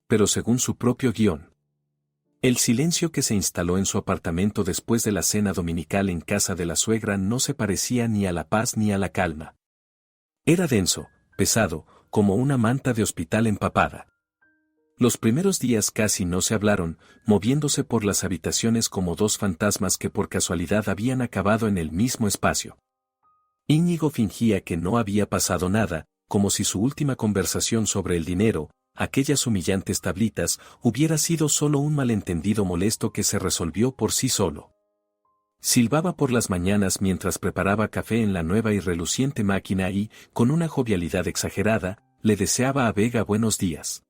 Pero según su propio guión, el silencio que se instaló en su apartamento después de la cena dominical en casa de la suegra no se parecía ni a la paz ni a la calma. Era denso, pesado, como una manta de hospital empapada. Los primeros días casi no se hablaron, moviéndose por las habitaciones como dos fantasmas que por casualidad habían acabado en el mismo espacio. Íñigo fingía que no había pasado nada, como si su última conversación sobre el dinero, aquellas humillantes tablitas, hubiera sido solo un malentendido molesto que se resolvió por sí solo. Silbaba por las mañanas mientras preparaba café en la nueva y reluciente máquina y, con una jovialidad exagerada, le deseaba a Vega buenos días.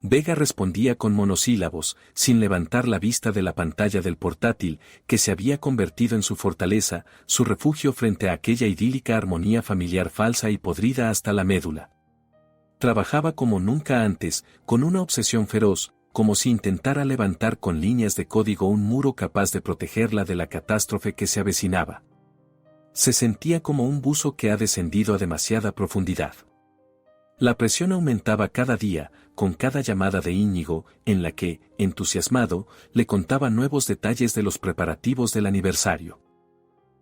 Vega respondía con monosílabos, sin levantar la vista de la pantalla del portátil, que se había convertido en su fortaleza, su refugio frente a aquella idílica armonía familiar falsa y podrida hasta la médula. Trabajaba como nunca antes, con una obsesión feroz, como si intentara levantar con líneas de código un muro capaz de protegerla de la catástrofe que se avecinaba. Se sentía como un buzo que ha descendido a demasiada profundidad. La presión aumentaba cada día, con cada llamada de Íñigo, en la que, entusiasmado, le contaba nuevos detalles de los preparativos del aniversario.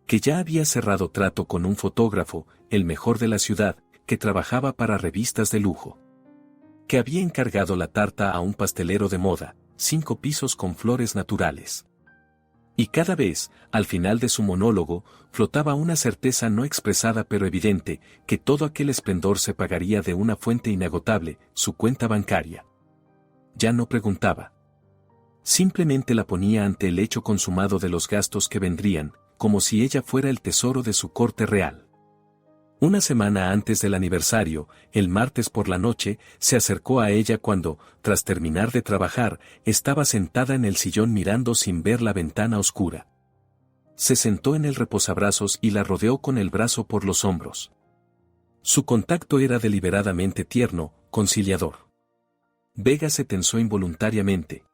Que ya había cerrado trato con un fotógrafo, el mejor de la ciudad, que trabajaba para revistas de lujo. Que había encargado la tarta a un pastelero de moda, 5 pisos con flores naturales. Y cada vez, al final de su monólogo, flotaba una certeza no expresada pero evidente, que todo aquel esplendor se pagaría de una fuente inagotable, su cuenta bancaria. Ya no preguntaba. Simplemente la ponía ante el hecho consumado de los gastos que vendrían, como si ella fuera el tesoro de su corte real. Una semana antes del aniversario, el martes por la noche, se acercó a ella cuando, tras terminar de trabajar, estaba sentada en el sillón mirando sin ver la ventana oscura. Se sentó en el reposabrazos y la rodeó con el brazo por los hombros. Su contacto era deliberadamente tierno, conciliador. Vega se tensó involuntariamente.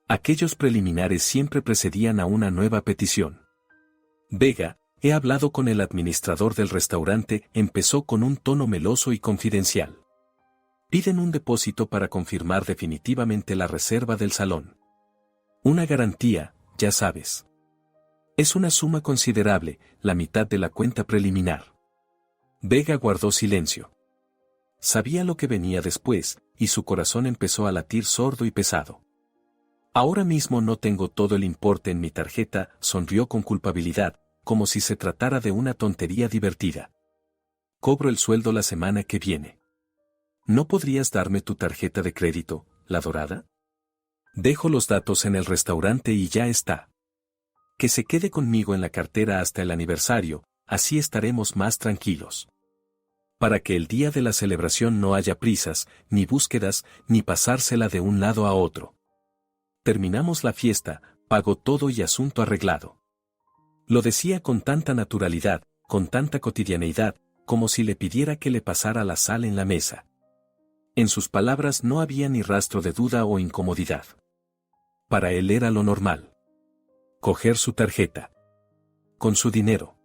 Aquellos preliminares siempre precedían a una nueva petición. Vega, he hablado con el administrador del restaurante, empezó con un tono meloso y confidencial. Piden un depósito para confirmar definitivamente la reserva del salón. Una garantía, ya sabes. Es una suma considerable, la mitad de la cuenta preliminar. Vega guardó silencio. Sabía lo que venía después, y su corazón empezó a latir sordo y pesado. Ahora mismo no tengo todo el importe en mi tarjeta, sonrió con culpabilidad, como si se tratara de una tontería divertida. Cobro el sueldo la semana que viene. ¿No podrías darme tu tarjeta de crédito, la dorada? Dejo los datos en el restaurante y ya está. Que se quede conmigo en la cartera hasta el aniversario, así estaremos más tranquilos. Para que el día de la celebración no haya prisas, ni búsquedas, ni pasársela de un lado a otro. Terminamos la fiesta, pago todo y asunto arreglado. Lo decía con tanta naturalidad, con tanta cotidianeidad, como si le pidiera que le pasara la sal en la mesa. En sus palabras no había ni rastro de duda o incomodidad. Para él era lo normal. Coger su tarjeta. Con su dinero.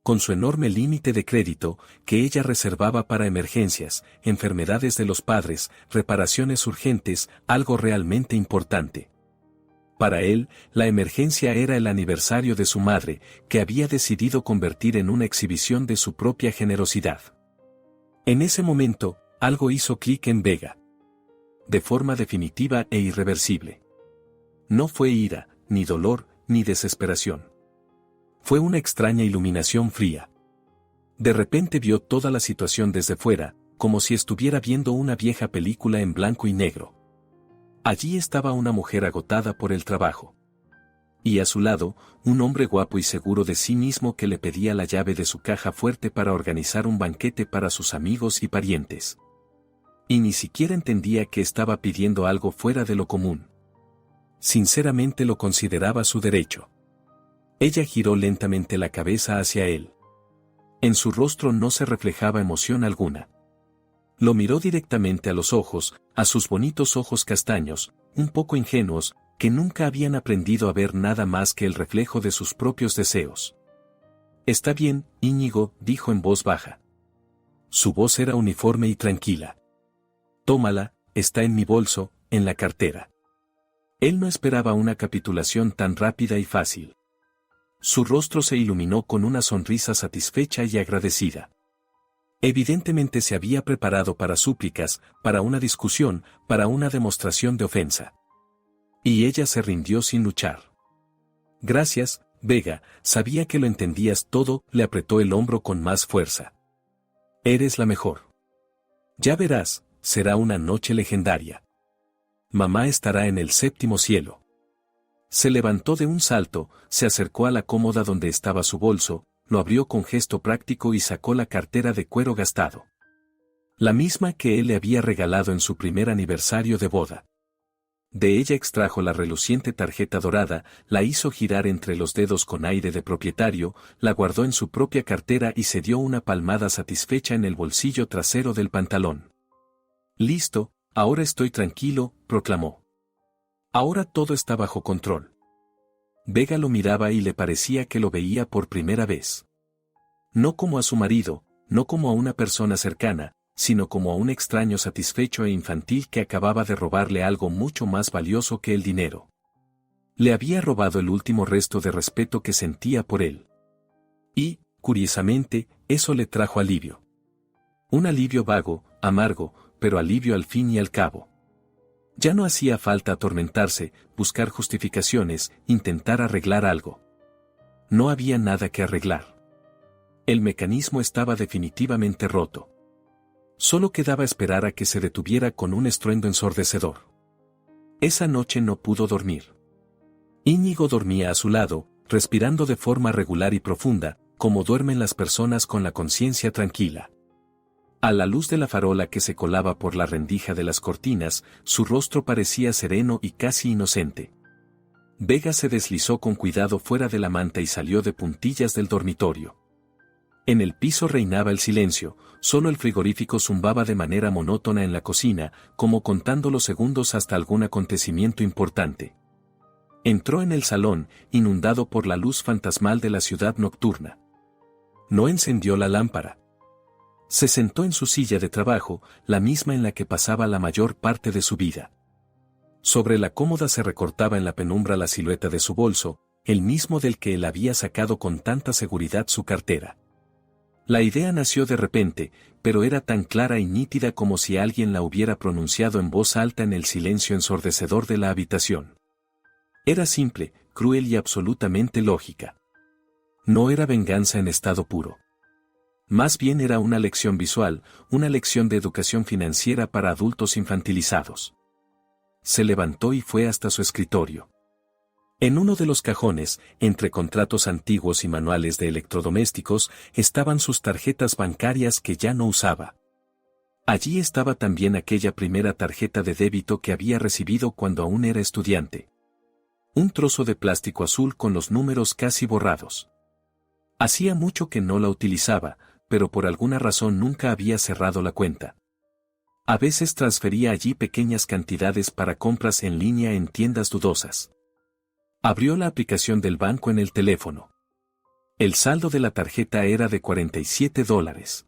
Con su enorme límite de crédito, que ella reservaba para emergencias, enfermedades de los padres, reparaciones urgentes, algo realmente importante. Para él, la emergencia era el aniversario de su madre, que había decidido convertir en una exhibición de su propia generosidad. En ese momento, algo hizo clic en Vega. De forma definitiva e irreversible. No fue ira, ni dolor, ni desesperación. Fue una extraña iluminación fría. De repente vio toda la situación desde fuera, como si estuviera viendo una vieja película en blanco y negro. Allí estaba una mujer agotada por el trabajo. Y a su lado, un hombre guapo y seguro de sí mismo que le pedía la llave de su caja fuerte para organizar un banquete para sus amigos y parientes. Y ni siquiera entendía que estaba pidiendo algo fuera de lo común. Sinceramente lo consideraba su derecho. Ella giró lentamente la cabeza hacia él. En su rostro no se reflejaba emoción alguna. Lo miró directamente a los ojos, a sus bonitos ojos castaños, un poco ingenuos, que nunca habían aprendido a ver nada más que el reflejo de sus propios deseos. Está bien, Íñigo, dijo en voz baja. Su voz era uniforme y tranquila. Tómala, está en mi bolso, en la cartera. Él no esperaba una capitulación tan rápida y fácil. Su rostro se iluminó con una sonrisa satisfecha y agradecida. Evidentemente se había preparado para súplicas, para una discusión, para una demostración de ofensa. Y ella se rindió sin luchar. Gracias, Vega, sabía que lo entendías todo, le apretó el hombro con más fuerza. Eres la mejor. Ya verás, será una noche legendaria. Mamá estará en el séptimo cielo. Se levantó de un salto, se acercó a la cómoda donde estaba su bolso, lo abrió con gesto práctico y sacó la cartera de cuero gastado. La misma que él le había regalado en su primer aniversario de boda. De ella extrajo la reluciente tarjeta dorada, la hizo girar entre los dedos con aire de propietario, la guardó en su propia cartera y se dio una palmada satisfecha en el bolsillo trasero del pantalón. Listo, ahora estoy tranquilo, proclamó. Ahora todo está bajo control. Vega lo miraba y le parecía que lo veía por primera vez. No como a su marido, no como a una persona cercana, sino como a un extraño satisfecho e infantil que acababa de robarle algo mucho más valioso que el dinero. Le había robado el último resto de respeto que sentía por él. Y, curiosamente, eso le trajo alivio. Un alivio vago, amargo, pero alivio al fin y al cabo. Ya no hacía falta atormentarse, buscar justificaciones, intentar arreglar algo. No había nada que arreglar. El mecanismo estaba definitivamente roto. Solo quedaba esperar a que se detuviera con un estruendo ensordecedor. Esa noche no pudo dormir. Íñigo dormía a su lado, respirando de forma regular y profunda, como duermen las personas con la conciencia tranquila. A la luz de la farola que se colaba por la rendija de las cortinas, su rostro parecía sereno y casi inocente. Vega se deslizó con cuidado fuera de la manta y salió de puntillas del dormitorio. En el piso reinaba el silencio, solo el frigorífico zumbaba de manera monótona en la cocina, como contando los segundos hasta algún acontecimiento importante. Entró en el salón, inundado por la luz fantasmal de la ciudad nocturna. No encendió la lámpara. Se sentó en su silla de trabajo, la misma en la que pasaba la mayor parte de su vida. Sobre la cómoda se recortaba en la penumbra la silueta de su bolso, el mismo del que él había sacado con tanta seguridad su cartera. La idea nació de repente, pero era tan clara y nítida como si alguien la hubiera pronunciado en voz alta en el silencio ensordecedor de la habitación. Era simple, cruel y absolutamente lógica. No era venganza en estado puro. Más bien era una lección visual, una lección de educación financiera para adultos infantilizados. Se levantó y fue hasta su escritorio. En uno de los cajones, entre contratos antiguos y manuales de electrodomésticos, estaban sus tarjetas bancarias que ya no usaba. Allí estaba también aquella primera tarjeta de débito que había recibido cuando aún era estudiante. Un trozo de plástico azul con los números casi borrados. Hacía mucho que no la utilizaba, pero por alguna razón nunca había cerrado la cuenta. A veces transfería allí pequeñas cantidades para compras en línea en tiendas dudosas. Abrió la aplicación del banco en el teléfono. El saldo de la tarjeta era de $47.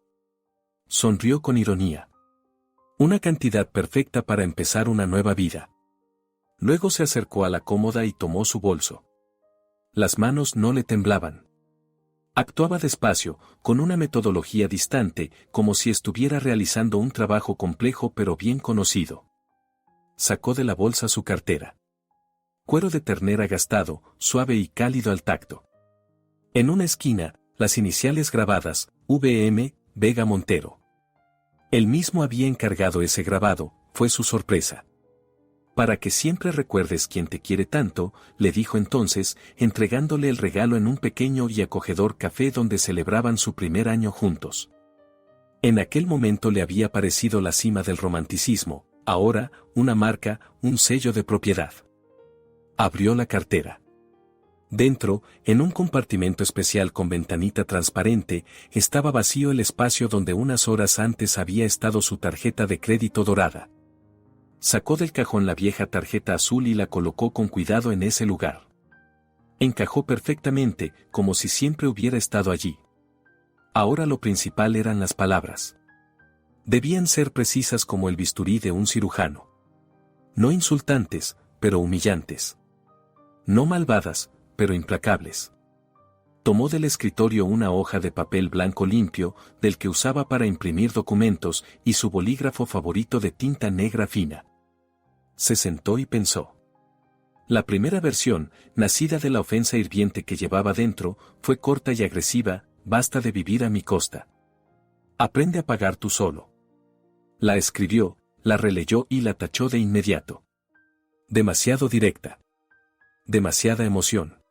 Sonrió con ironía. Una cantidad perfecta para empezar una nueva vida. Luego se acercó a la cómoda y tomó su bolso. Las manos no le temblaban. Actuaba despacio, con una metodología distante, como si estuviera realizando un trabajo complejo pero bien conocido. Sacó de la bolsa su cartera. Cuero de ternera gastado, suave y cálido al tacto. En una esquina, las iniciales grabadas, VM, Vega Montero. Él mismo había encargado ese grabado, fue su sorpresa. Para que siempre recuerdes quién te quiere tanto, le dijo entonces, entregándole el regalo en un pequeño y acogedor café donde celebraban su primer año juntos. En aquel momento le había parecido la cima del romanticismo, ahora, una marca, un sello de propiedad. Abrió la cartera. Dentro, en un compartimento especial con ventanita transparente, estaba vacío el espacio donde unas horas antes había estado su tarjeta de crédito dorada. Sacó del cajón la vieja tarjeta azul y la colocó con cuidado en ese lugar. Encajó perfectamente, como si siempre hubiera estado allí. Ahora lo principal eran las palabras. Debían ser precisas como el bisturí de un cirujano. No insultantes, pero humillantes. No malvadas, pero implacables. Tomó del escritorio una hoja de papel blanco limpio, del que usaba para imprimir documentos, y su bolígrafo favorito de tinta negra fina. Se sentó y pensó. La primera versión, nacida de la ofensa hirviente que llevaba dentro, fue corta y agresiva: basta de vivir a mi costa. Aprende a pagar tú solo. La escribió, la releyó y la tachó de inmediato. Demasiado directa. Demasiada emoción.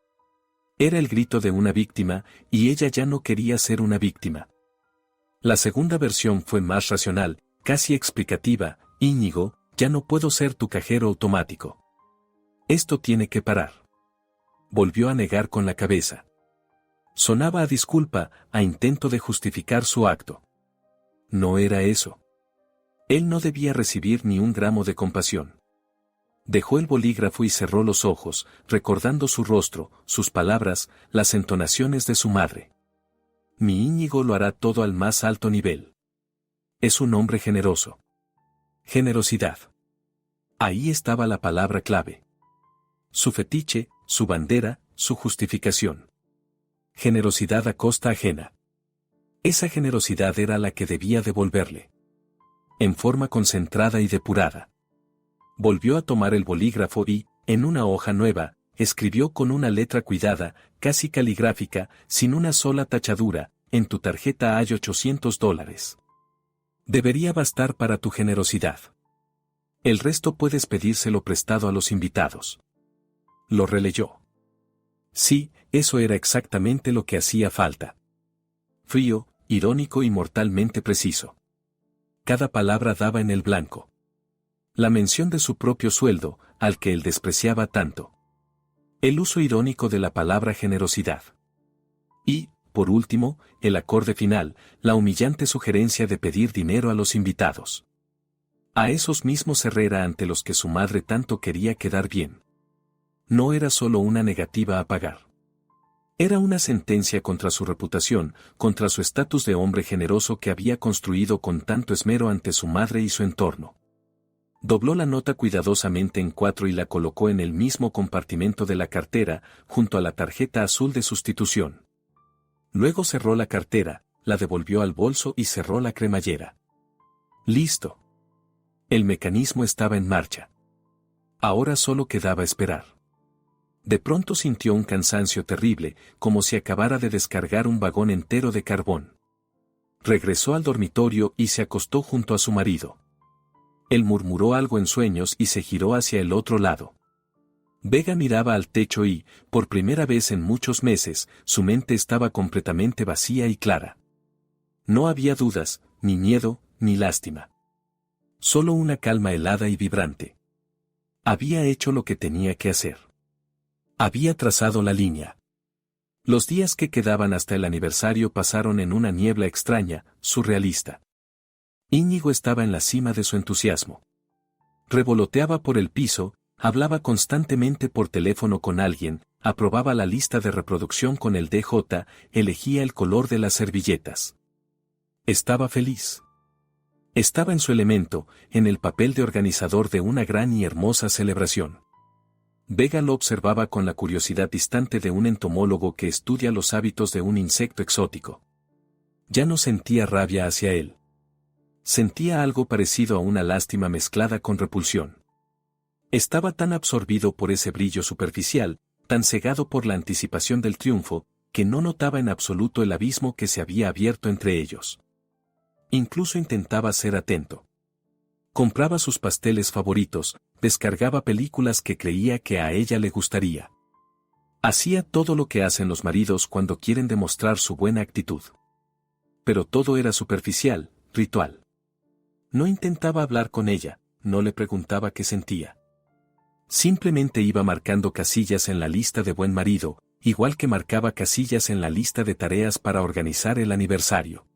Era el grito de una víctima, y ella ya no quería ser una víctima. La segunda versión fue más racional, casi explicativa: Íñigo, ya no puedo ser tu cajero automático. Esto tiene que parar. Volvió a negar con la cabeza. Sonaba a disculpa, a intento de justificar su acto. No era eso. Él no debía recibir ni un gramo de compasión. Dejó el bolígrafo y cerró los ojos, recordando su rostro, sus palabras, las entonaciones de su madre. Mi Íñigo lo hará todo al más alto nivel. Es un hombre generoso. Generosidad. Ahí estaba la palabra clave. Su fetiche, su bandera, su justificación. Generosidad a costa ajena. Esa generosidad era la que debía devolverle. En forma concentrada y depurada. Volvió a tomar el bolígrafo y, en una hoja nueva, escribió con una letra cuidada, casi caligráfica, sin una sola tachadura: en tu tarjeta hay $800. Debería bastar para tu generosidad. El resto puedes pedírselo prestado a los invitados. Lo releyó. Sí, eso era exactamente lo que hacía falta. Frío, irónico y mortalmente preciso. Cada palabra daba en el blanco. La mención de su propio sueldo, al que él despreciaba tanto. El uso irónico de la palabra generosidad. Y, por último, el acorde final: la humillante sugerencia de pedir dinero a los invitados. A esos mismos Herrera ante los que su madre tanto quería quedar bien. No era solo una negativa a pagar. Era una sentencia contra su reputación, contra su estatus de hombre generoso que había construido con tanto esmero ante su madre y su entorno. Dobló la nota cuidadosamente en 4 y la colocó en el mismo compartimento de la cartera, junto a la tarjeta azul de sustitución. Luego cerró la cartera, la devolvió al bolso y cerró la cremallera. Listo. El mecanismo estaba en marcha. Ahora solo quedaba esperar. De pronto sintió un cansancio terrible, como si acabara de descargar un vagón entero de carbón. Regresó al dormitorio y se acostó junto a su marido. Él murmuró algo en sueños y se giró hacia el otro lado. Vega miraba al techo y, por primera vez en muchos meses, su mente estaba completamente vacía y clara. No había dudas, ni miedo, ni lástima. Solo una calma helada y vibrante. Había hecho lo que tenía que hacer. Había trazado la línea. Los días que quedaban hasta el aniversario pasaron en una niebla extraña, surrealista. Íñigo estaba en la cima de su entusiasmo. Revoloteaba por el piso, hablaba constantemente por teléfono con alguien, aprobaba la lista de reproducción con el DJ, elegía el color de las servilletas. Estaba feliz. Estaba en su elemento, en el papel de organizador de una gran y hermosa celebración. Vega lo observaba con la curiosidad distante de un entomólogo que estudia los hábitos de un insecto exótico. Ya no sentía rabia hacia él. Sentía algo parecido a una lástima mezclada con repulsión. Estaba tan absorbido por ese brillo superficial, tan cegado por la anticipación del triunfo, que no notaba en absoluto el abismo que se había abierto entre ellos. Incluso intentaba ser atento. Compraba sus pasteles favoritos, descargaba películas que creía que a ella le gustaría. Hacía todo lo que hacen los maridos cuando quieren demostrar su buena actitud. Pero todo era superficial, ritual. No intentaba hablar con ella, no le preguntaba qué sentía. Simplemente iba marcando casillas en la lista de buen marido, igual que marcaba casillas en la lista de tareas para organizar el aniversario.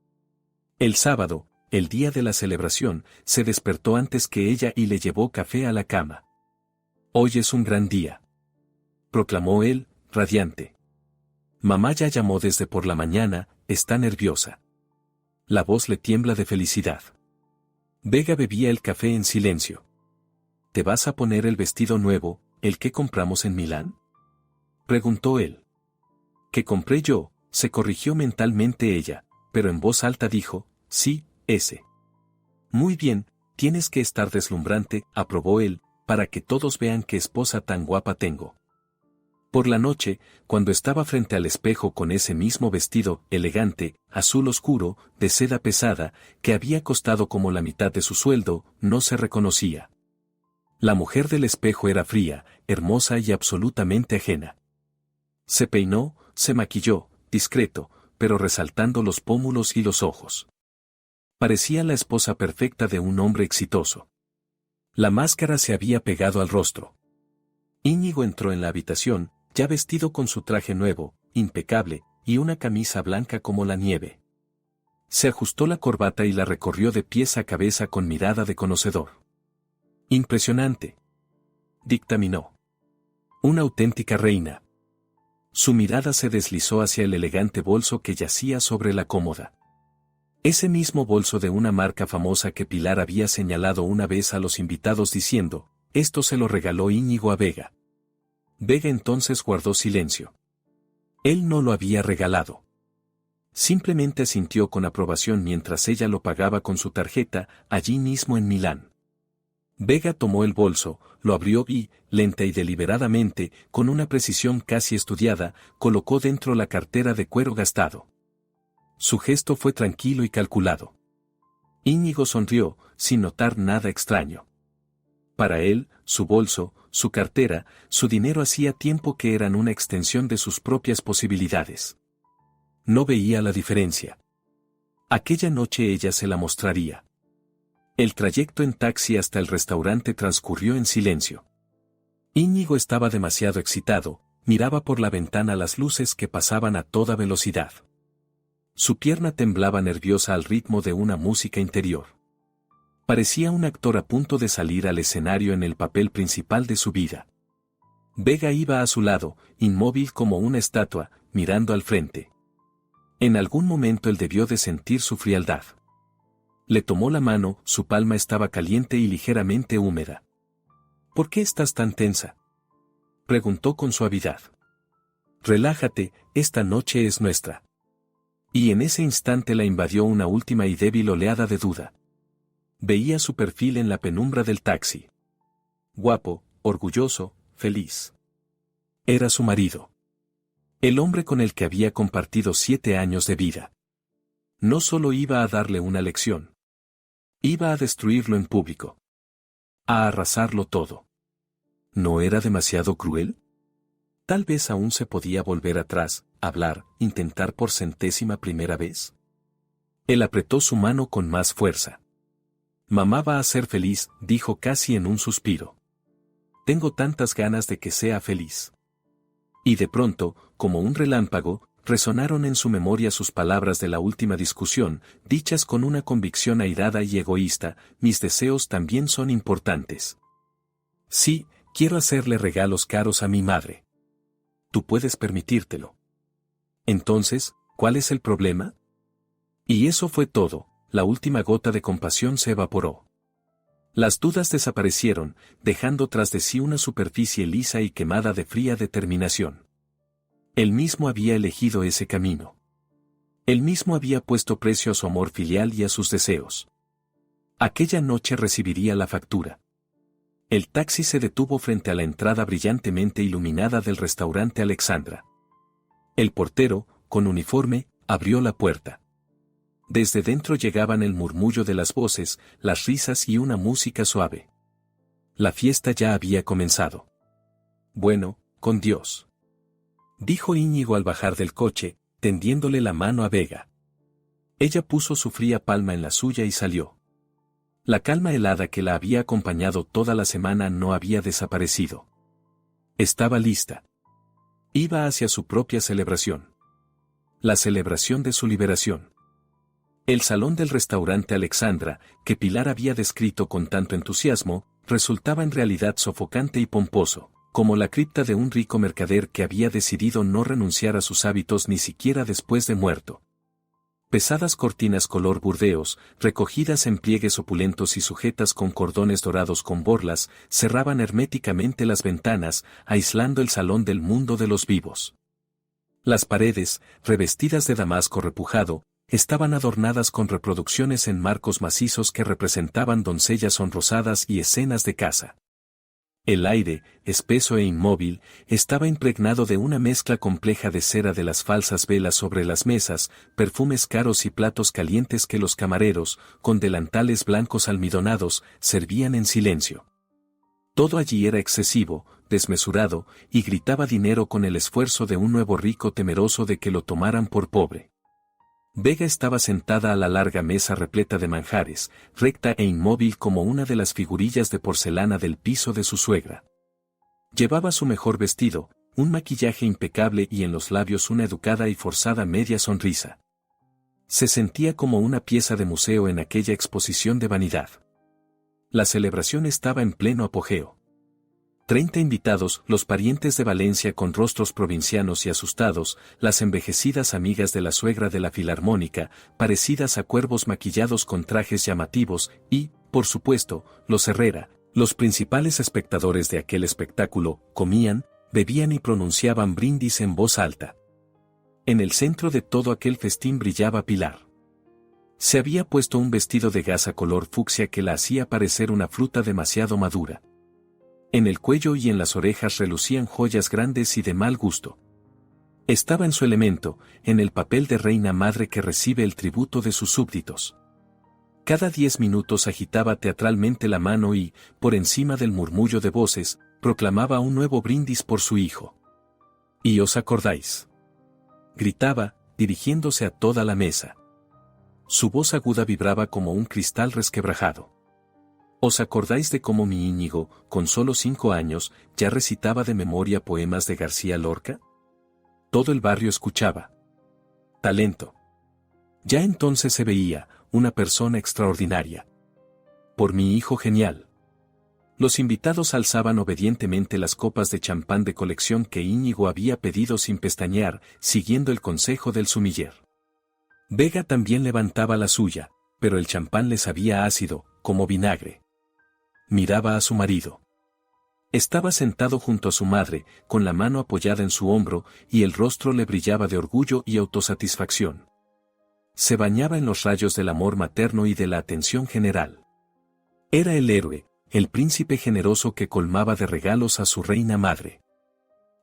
El sábado, el día de la celebración, se despertó antes que ella y le llevó café a la cama. Hoy es un gran día, proclamó él, radiante. Mamá ya llamó desde por la mañana, está nerviosa. La voz le tiembla de felicidad. Vega bebía el café en silencio. ¿Te vas a poner el vestido nuevo, el que compramos en Milán? Preguntó él. ¿Que compré yo? Se corrigió mentalmente ella, pero en voz alta dijo, sí, ese. Muy bien, tienes que estar deslumbrante, aprobó él, para que todos vean qué esposa tan guapa tengo. Por la noche, cuando estaba frente al espejo con ese mismo vestido, elegante, azul oscuro, de seda pesada, que había costado como la mitad de su sueldo, no se reconocía. La mujer del espejo era fría, hermosa y absolutamente ajena. Se peinó, se maquilló, discreto, pero resaltando los pómulos y los ojos. Parecía la esposa perfecta de un hombre exitoso. La máscara se había pegado al rostro. Íñigo entró en la habitación, ya vestido con su traje nuevo, impecable, y una camisa blanca como la nieve. Se ajustó la corbata y la recorrió de pies a cabeza con mirada de conocedor. Impresionante, dictaminó. Una auténtica reina. Su mirada se deslizó hacia el elegante bolso que yacía sobre la cómoda. Ese mismo bolso de una marca famosa que Pilar había señalado una vez a los invitados diciendo, esto se lo regaló Íñigo a Vega. Vega entonces guardó silencio. Él no lo había regalado. Simplemente asintió con aprobación mientras ella lo pagaba con su tarjeta, allí mismo en Milán. Vega tomó el bolso, lo abrió y, lenta y deliberadamente, con una precisión casi estudiada, colocó dentro la cartera de cuero gastado. Su gesto fue tranquilo y calculado. Íñigo sonrió, sin notar nada extraño. Para él, su bolso, su cartera, su dinero hacía tiempo que eran una extensión de sus propias posibilidades. No veía la diferencia. Aquella noche ella se la mostraría. El trayecto en taxi hasta el restaurante transcurrió en silencio. Íñigo estaba demasiado excitado, miraba por la ventana las luces que pasaban a toda velocidad. Su pierna temblaba nerviosa al ritmo de una música interior. Parecía un actor a punto de salir al escenario en el papel principal de su vida. Vega iba a su lado, inmóvil como una estatua, mirando al frente. En algún momento él debió de sentir su frialdad. Le tomó la mano, su palma estaba caliente y ligeramente húmeda. ¿Por qué estás tan tensa?, preguntó con suavidad. Relájate, esta noche es nuestra. Y en ese instante la invadió una última y débil oleada de duda. Veía su perfil en la penumbra del taxi. Guapo, orgulloso, feliz. Era su marido. El hombre con el que había compartido 7 años de vida. No solo iba a darle una lección. Iba a destruirlo en público. A arrasarlo todo. ¿No era demasiado cruel? Tal vez aún se podía volver atrás, hablar, intentar por 100ª vez. Él apretó su mano con más fuerza. Mamá va a ser feliz, dijo casi en un suspiro. Tengo tantas ganas de que sea feliz. Y de pronto, como un relámpago, resonaron en su memoria sus palabras de la última discusión, dichas con una convicción airada y egoísta, mis deseos también son importantes. Sí, quiero hacerle regalos caros a mi madre. Tú puedes permitírtelo. Entonces, ¿cuál es el problema? Y eso fue todo. La última gota de compasión se evaporó. Las dudas desaparecieron, dejando tras de sí una superficie lisa y quemada de fría determinación. Él mismo había elegido ese camino. Él mismo había puesto precio a su amor filial y a sus deseos. Aquella noche recibiría la factura. El taxi se detuvo frente a la entrada brillantemente iluminada del restaurante Alexandra. El portero, con uniforme, abrió la puerta. Desde dentro llegaban el murmullo de las voces, las risas y una música suave. La fiesta ya había comenzado. Bueno, con Dios, dijo Íñigo al bajar del coche, tendiéndole la mano a Vega. Ella puso su fría palma en la suya y salió. La calma helada que la había acompañado toda la semana no había desaparecido. Estaba lista. Iba hacia su propia celebración. La celebración de su liberación. El salón del restaurante Alexandra, que Pilar había descrito con tanto entusiasmo, resultaba en realidad sofocante y pomposo, como la cripta de un rico mercader que había decidido no renunciar a sus hábitos ni siquiera después de muerto. Pesadas cortinas color burdeos, recogidas en pliegues opulentos y sujetas con cordones dorados con borlas, cerraban herméticamente las ventanas, aislando el salón del mundo de los vivos. Las paredes, revestidas de damasco repujado, estaban adornadas con reproducciones en marcos macizos que representaban doncellas sonrosadas y escenas de caza. El aire, espeso e inmóvil, estaba impregnado de una mezcla compleja de cera de las falsas velas sobre las mesas, perfumes caros y platos calientes que los camareros, con delantales blancos almidonados, servían en silencio. Todo allí era excesivo, desmesurado, y gritaba dinero con el esfuerzo de un nuevo rico temeroso de que lo tomaran por pobre. Vega estaba sentada a la larga mesa repleta de manjares, recta e inmóvil como una de las figurillas de porcelana del piso de su suegra. Llevaba su mejor vestido, un maquillaje impecable y en los labios una educada y forzada media sonrisa. Se sentía como una pieza de museo en aquella exposición de vanidad. La celebración estaba en pleno apogeo. 30 invitados, los parientes de Valencia con rostros provincianos y asustados, las envejecidas amigas de la suegra de la filarmónica, parecidas a cuervos maquillados con trajes llamativos, y, por supuesto, los Herrera, los principales espectadores de aquel espectáculo, comían, bebían y pronunciaban brindis en voz alta. En el centro de todo aquel festín brillaba Pilar. Se había puesto un vestido de gasa color fucsia que la hacía parecer una fruta demasiado madura. En el cuello y en las orejas relucían joyas grandes y de mal gusto. Estaba en su elemento, en el papel de reina madre que recibe el tributo de sus súbditos. Cada 10 minutos agitaba teatralmente la mano y, por encima del murmullo de voces, proclamaba un nuevo brindis por su hijo. ¿Y os acordáis?, gritaba, dirigiéndose a toda la mesa. Su voz aguda vibraba como un cristal resquebrajado. ¿Os acordáis de cómo mi Íñigo, con solo 5 años, ya recitaba de memoria poemas de García Lorca? Todo el barrio escuchaba. Talento. Ya entonces se veía, una persona extraordinaria. Por mi hijo genial. Los invitados alzaban obedientemente las copas de champán de colección que Íñigo había pedido sin pestañear, siguiendo el consejo del sumiller. Vega también levantaba la suya, pero el champán le sabía ácido, como vinagre. Miraba a su marido. Estaba sentado junto a su madre, con la mano apoyada en su hombro, y el rostro le brillaba de orgullo y autosatisfacción. Se bañaba en los rayos del amor materno y de la atención general. Era el héroe, el príncipe generoso que colmaba de regalos a su reina madre.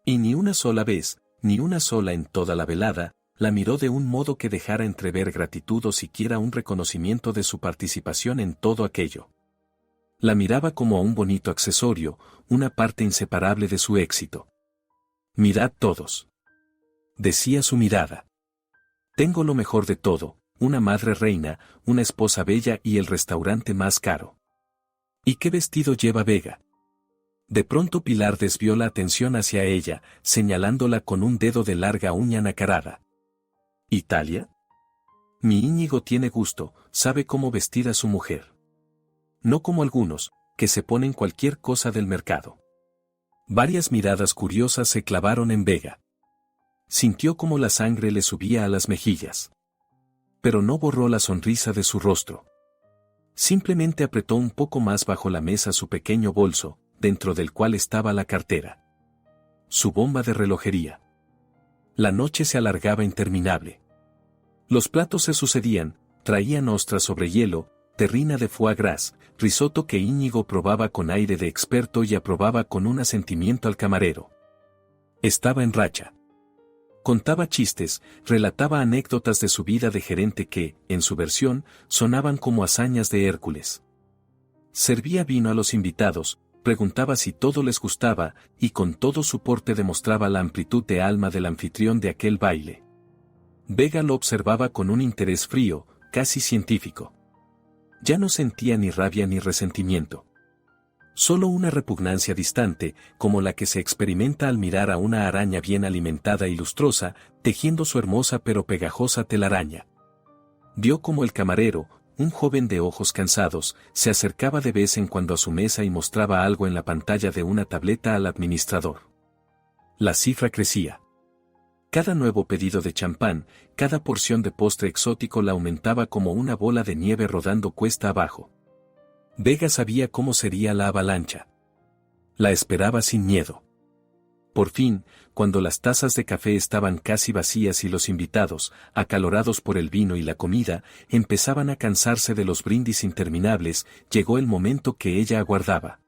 Y ni una sola vez, ni una sola en toda la velada, la miró de un modo que dejara entrever gratitud o siquiera un reconocimiento de su participación en todo aquello. La miraba como a un bonito accesorio, una parte inseparable de su éxito. Mirad todos. Decía su mirada. Tengo lo mejor de todo, una madre reina, una esposa bella y el restaurante más caro. ¿Y qué vestido lleva Vega? De pronto Pilar desvió la atención hacia ella, señalándola con un dedo de larga uña nacarada. ¿Italia? Mi Íñigo tiene gusto, sabe cómo vestir a su mujer. No como algunos, que se ponen cualquier cosa del mercado. Varias miradas curiosas se clavaron en Vega. Sintió como la sangre le subía a las mejillas. Pero no borró la sonrisa de su rostro. Simplemente apretó un poco más bajo la mesa su pequeño bolso, dentro del cual estaba la cartera. Su bomba de relojería. La noche se alargaba interminable. Los platos se sucedían, traían ostras sobre hielo, terrina de foie gras, risotto que Íñigo probaba con aire de experto y aprobaba con un asentimiento al camarero. Estaba en racha. Contaba chistes, relataba anécdotas de su vida de gerente que, en su versión, sonaban como hazañas de Hércules. Servía vino a los invitados, preguntaba si todo les gustaba, y con todo su porte demostraba la amplitud de alma del anfitrión de aquel baile. Vega lo observaba con un interés frío, casi científico. Ya no sentía ni rabia ni resentimiento. Solo una repugnancia distante, como la que se experimenta al mirar a una araña bien alimentada y lustrosa, tejiendo su hermosa pero pegajosa telaraña. Vio como el camarero, un joven de ojos cansados, se acercaba de vez en cuando a su mesa y mostraba algo en la pantalla de una tableta al administrador. La cifra crecía. Cada nuevo pedido de champán, cada porción de postre exótico la aumentaba como una bola de nieve rodando cuesta abajo. Vega sabía cómo sería la avalancha. La esperaba sin miedo. Por fin, cuando las tazas de café estaban casi vacías y los invitados, acalorados por el vino y la comida, empezaban a cansarse de los brindis interminables, llegó el momento que ella aguardaba.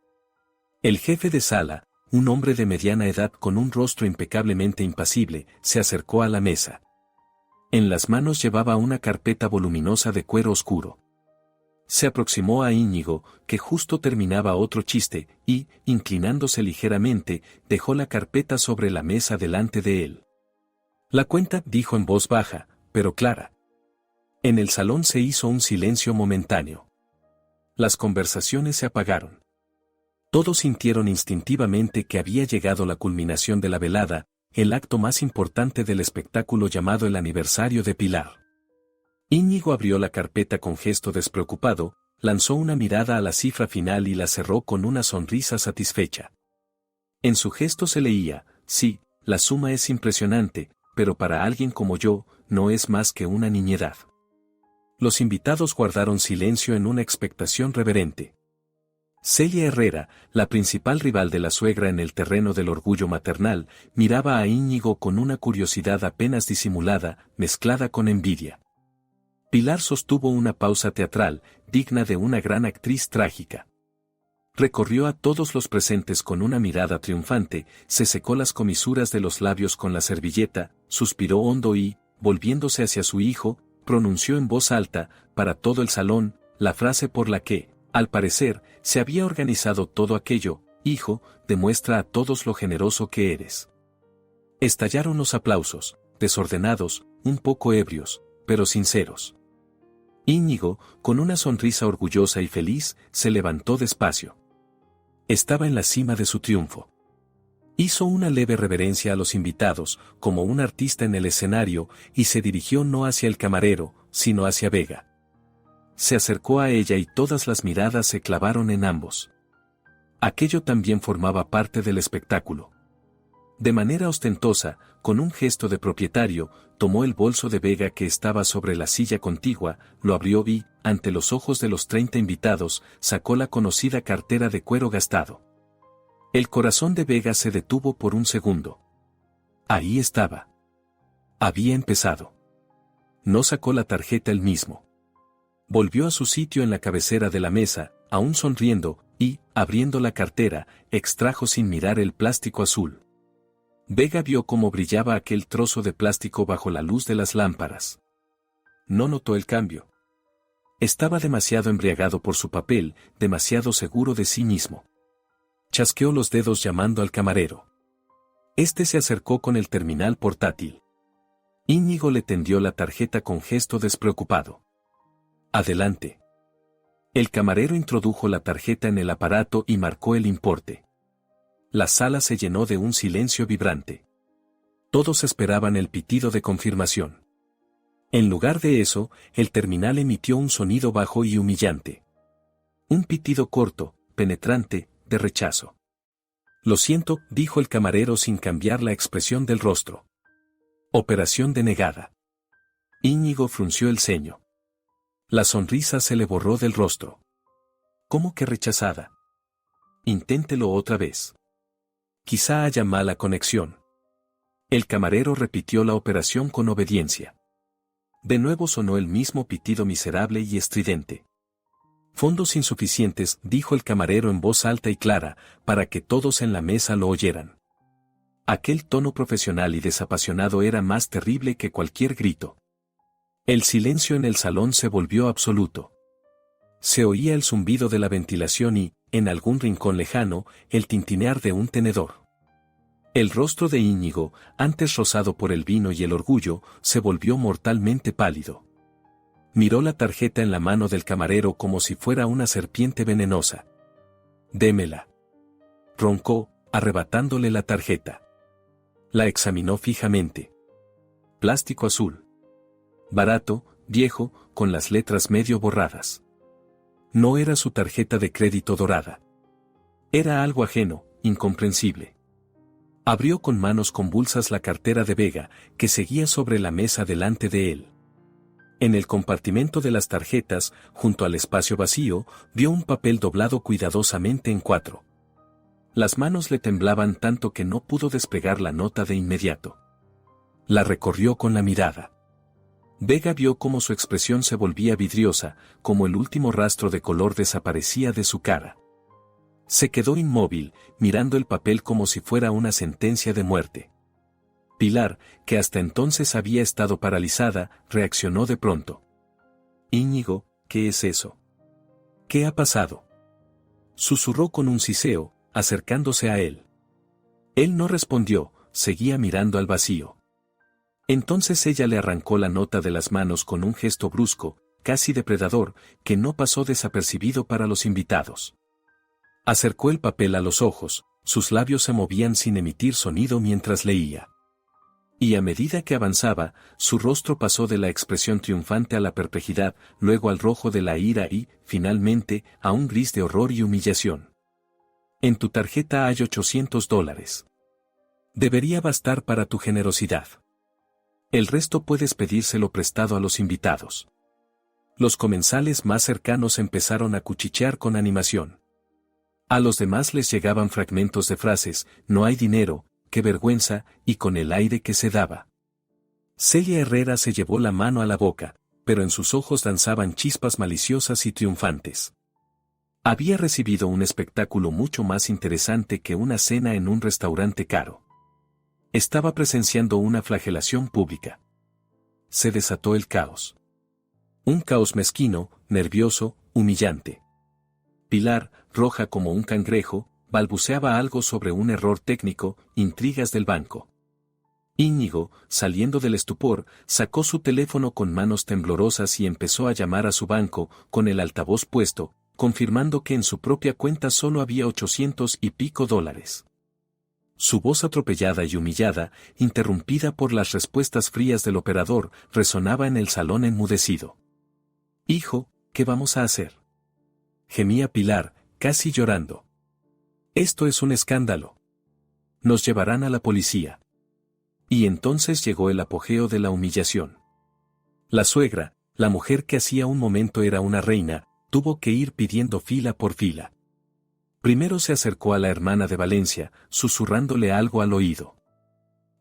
El jefe de sala, un hombre de mediana edad con un rostro impecablemente impasible, se acercó a la mesa. En las manos llevaba una carpeta voluminosa de cuero oscuro. Se aproximó a Íñigo, que justo terminaba otro chiste, y, inclinándose ligeramente, dejó la carpeta sobre la mesa delante de él. La cuenta, dijo en voz baja, pero clara. En el salón se hizo un silencio momentáneo. Las conversaciones se apagaron. Todos sintieron instintivamente que había llegado la culminación de la velada, el acto más importante del espectáculo llamado el aniversario de Pilar. Íñigo abrió la carpeta con gesto despreocupado, lanzó una mirada a la cifra final y la cerró con una sonrisa satisfecha. En su gesto se leía, sí, la suma es impresionante, pero para alguien como yo, no es más que una niñedad. Los invitados guardaron silencio en una expectación reverente. Celia Herrera, la principal rival de la suegra en el terreno del orgullo maternal, miraba a Íñigo con una curiosidad apenas disimulada, mezclada con envidia. Pilar sostuvo una pausa teatral, digna de una gran actriz trágica. Recorrió a todos los presentes con una mirada triunfante, se secó las comisuras de los labios con la servilleta, suspiró hondo y, volviéndose hacia su hijo, pronunció en voz alta, para todo el salón, la frase por la que, al parecer, se había organizado todo aquello: hijo, demuestra a todos lo generoso que eres. Estallaron los aplausos, desordenados, un poco ebrios, pero sinceros. Íñigo, con una sonrisa orgullosa y feliz, se levantó despacio. Estaba en la cima de su triunfo. Hizo una leve reverencia a los invitados, como un artista en el escenario, y se dirigió no hacia el camarero, sino hacia Vega. Se acercó a ella y todas las miradas se clavaron en ambos. Aquello también formaba parte del espectáculo. De manera ostentosa, con un gesto de propietario, tomó el bolso de Vega que estaba sobre la silla contigua, lo abrió y, ante los ojos de los 30 invitados, sacó la conocida cartera de cuero gastado. El corazón de Vega se detuvo por un segundo. Ahí estaba. Había empezado. No sacó la tarjeta él mismo. Volvió a su sitio en la cabecera de la mesa, aún sonriendo, y, abriendo la cartera, extrajo sin mirar el plástico azul. Vega vio cómo brillaba aquel trozo de plástico bajo la luz de las lámparas. No notó el cambio. Estaba demasiado embriagado por su papel, demasiado seguro de sí mismo. Chasqueó los dedos llamando al camarero. Este se acercó con el terminal portátil. Íñigo le tendió la tarjeta con gesto despreocupado. Adelante. El camarero introdujo la tarjeta en el aparato y marcó el importe. La sala se llenó de un silencio vibrante. Todos esperaban el pitido de confirmación. En lugar de eso, el terminal emitió un sonido bajo y humillante. Un pitido corto, penetrante, de rechazo. Lo siento, dijo el camarero sin cambiar la expresión del rostro. Operación denegada. Íñigo frunció el ceño. La sonrisa se le borró del rostro. ¿Cómo que rechazada? Inténtelo otra vez. Quizá haya mala conexión. El camarero repitió la operación con obediencia. De nuevo sonó el mismo pitido miserable y estridente. Fondos insuficientes, dijo el camarero en voz alta y clara, para que todos en la mesa lo oyeran. Aquel tono profesional y desapasionado era más terrible que cualquier grito. El silencio en el salón se volvió absoluto. Se oía el zumbido de la ventilación y, en algún rincón lejano, el tintinear de un tenedor. El rostro de Íñigo, antes rosado por el vino y el orgullo, se volvió mortalmente pálido. Miró la tarjeta en la mano del camarero como si fuera una serpiente venenosa. «Démela», roncó, arrebatándole la tarjeta. La examinó fijamente. Plástico azul. Barato, viejo, con las letras medio borradas. No era su tarjeta de crédito dorada. Era algo ajeno, incomprensible. Abrió con manos convulsas la cartera de Vega, que seguía sobre la mesa delante de él. En el compartimento de las tarjetas, junto al espacio vacío, vio un papel doblado cuidadosamente en 4. Las manos le temblaban tanto que no pudo despegar la nota de inmediato. La recorrió con la mirada. Vega vio cómo su expresión se volvía vidriosa, como el último rastro de color desaparecía de su cara. Se quedó inmóvil, mirando el papel como si fuera una sentencia de muerte. Pilar, que hasta entonces había estado paralizada, reaccionó de pronto. «Íñigo, ¿qué es eso? ¿Qué ha pasado?», susurró con un siseo, acercándose a él. Él no respondió, seguía mirando al vacío. Entonces ella le arrancó la nota de las manos con un gesto brusco, casi depredador, que no pasó desapercibido para los invitados. Acercó el papel a los ojos, sus labios se movían sin emitir sonido mientras leía. Y a medida que avanzaba, su rostro pasó de la expresión triunfante a la perplejidad, luego al rojo de la ira y, finalmente, a un gris de horror y humillación. «En tu tarjeta hay $800. Debería bastar para tu generosidad. El resto puedes pedírselo prestado a los invitados». Los comensales más cercanos empezaron a cuchichear con animación. A los demás les llegaban fragmentos de frases: «No hay dinero», «qué vergüenza», y «con el aire que se daba». Celia Herrera se llevó la mano a la boca, pero en sus ojos danzaban chispas maliciosas y triunfantes. Había recibido un espectáculo mucho más interesante que una cena en un restaurante caro. Estaba presenciando una flagelación pública. Se desató el caos. Un caos mezquino, nervioso, humillante. Pilar, roja como un cangrejo, balbuceaba algo sobre un error técnico, intrigas del banco. Íñigo, saliendo del estupor, sacó su teléfono con manos temblorosas y empezó a llamar a su banco, con el altavoz puesto, confirmando que en su propia cuenta solo había $800 y pico. Su voz atropellada y humillada, interrumpida por las respuestas frías del operador, resonaba en el salón enmudecido. «Hijo, ¿qué vamos a hacer?», gemía Pilar, casi llorando. «Esto es un escándalo. Nos llevarán a la policía». Y entonces llegó el apogeo de la humillación. La suegra, la mujer que hacía un momento era una reina, tuvo que ir pidiendo fila por fila. Primero se acercó a la hermana de Valencia, susurrándole algo al oído.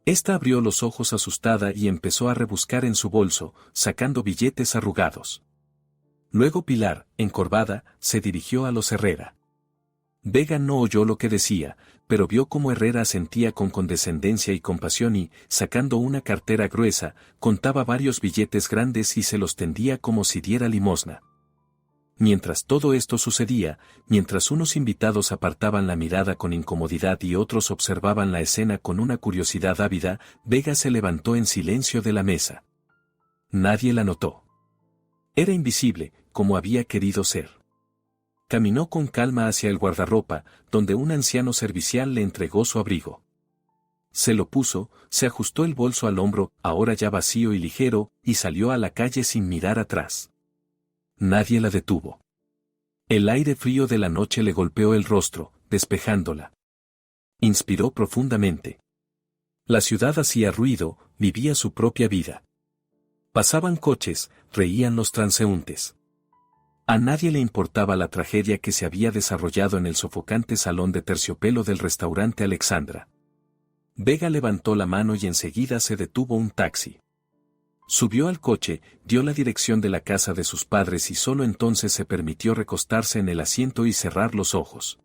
Esta abrió los ojos asustada y empezó a rebuscar en su bolso, sacando billetes arrugados. Luego Pilar, encorvada, se dirigió a los Herrera. Vega no oyó lo que decía, pero vio cómo Herrera asentía con condescendencia y compasión y, sacando una cartera gruesa, contaba varios billetes grandes y se los tendía como si diera limosna. Mientras todo esto sucedía, mientras unos invitados apartaban la mirada con incomodidad y otros observaban la escena con una curiosidad ávida, Vega se levantó en silencio de la mesa. Nadie la notó. Era invisible, como había querido ser. Caminó con calma hacia el guardarropa, donde un anciano servicial le entregó su abrigo. Se lo puso, se ajustó el bolso al hombro, ahora ya vacío y ligero, y salió a la calle sin mirar atrás. Nadie la detuvo. El aire frío de la noche le golpeó el rostro, despejándola. Inspiró profundamente. La ciudad hacía ruido, vivía su propia vida. Pasaban coches, reían los transeúntes. A nadie le importaba la tragedia que se había desarrollado en el sofocante salón de terciopelo del restaurante Alexandra. Vega levantó la mano y enseguida se detuvo un taxi. Subió al coche, dio la dirección de la casa de sus padres y solo entonces se permitió recostarse en el asiento y cerrar los ojos.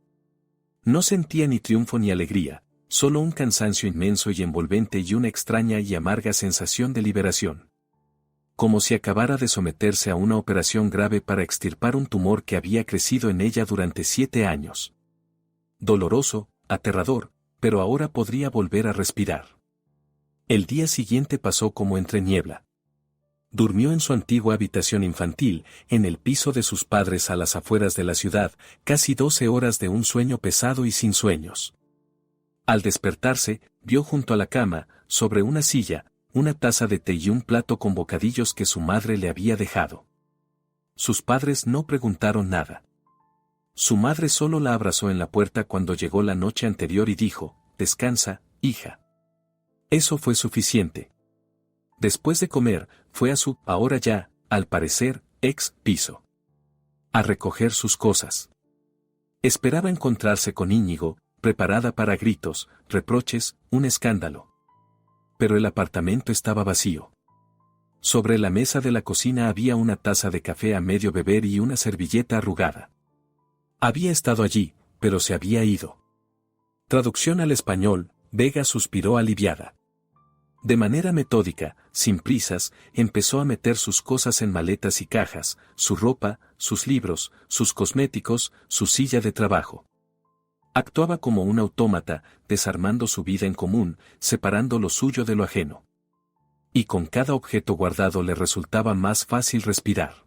No sentía ni triunfo ni alegría, solo un cansancio inmenso y envolvente y una extraña y amarga sensación de liberación. Como si acabara de someterse a una operación grave para extirpar un tumor que había crecido en ella durante 7 años. Doloroso, aterrador, pero ahora podría volver a respirar. El día siguiente pasó como entre niebla. Durmió en su antigua habitación infantil, en el piso de sus padres a las afueras de la ciudad, casi 12 horas de un sueño pesado y sin sueños. Al despertarse, vio junto a la cama, sobre una silla, una taza de té y un plato con bocadillos que su madre le había dejado. Sus padres no preguntaron nada. Su madre solo la abrazó en la puerta cuando llegó la noche anterior y dijo: «Descansa, hija. Eso fue suficiente. Después de comer, fue a su, ahora ya, al parecer, ex piso. A recoger sus cosas. Esperaba encontrarse con Íñigo, preparada para gritos, reproches, un escándalo. Pero el apartamento estaba vacío. Sobre la mesa de la cocina había una taza de café a medio beber y una servilleta arrugada. Había estado allí, pero se había ido. Traducción al español, Vega suspiró aliviada. De manera metódica, sin prisas, empezó a meter sus cosas en maletas y cajas, su ropa, sus libros, sus cosméticos, su silla de trabajo. Actuaba como un autómata, desarmando su vida en común, separando lo suyo de lo ajeno. Y con cada objeto guardado le resultaba más fácil respirar.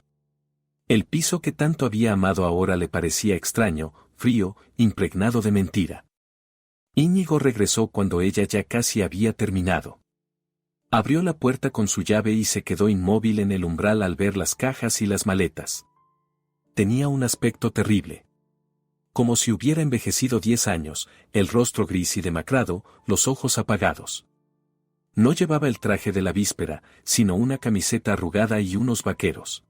El piso que tanto había amado ahora le parecía extraño, frío, impregnado de mentira. Íñigo regresó cuando ella ya casi había terminado. Abrió la puerta con su llave y se quedó inmóvil en el umbral al ver las cajas y las maletas. Tenía un aspecto terrible. Como si hubiera envejecido 10 años, el rostro gris y demacrado, los ojos apagados. No llevaba el traje de la víspera, sino una camiseta arrugada y unos vaqueros.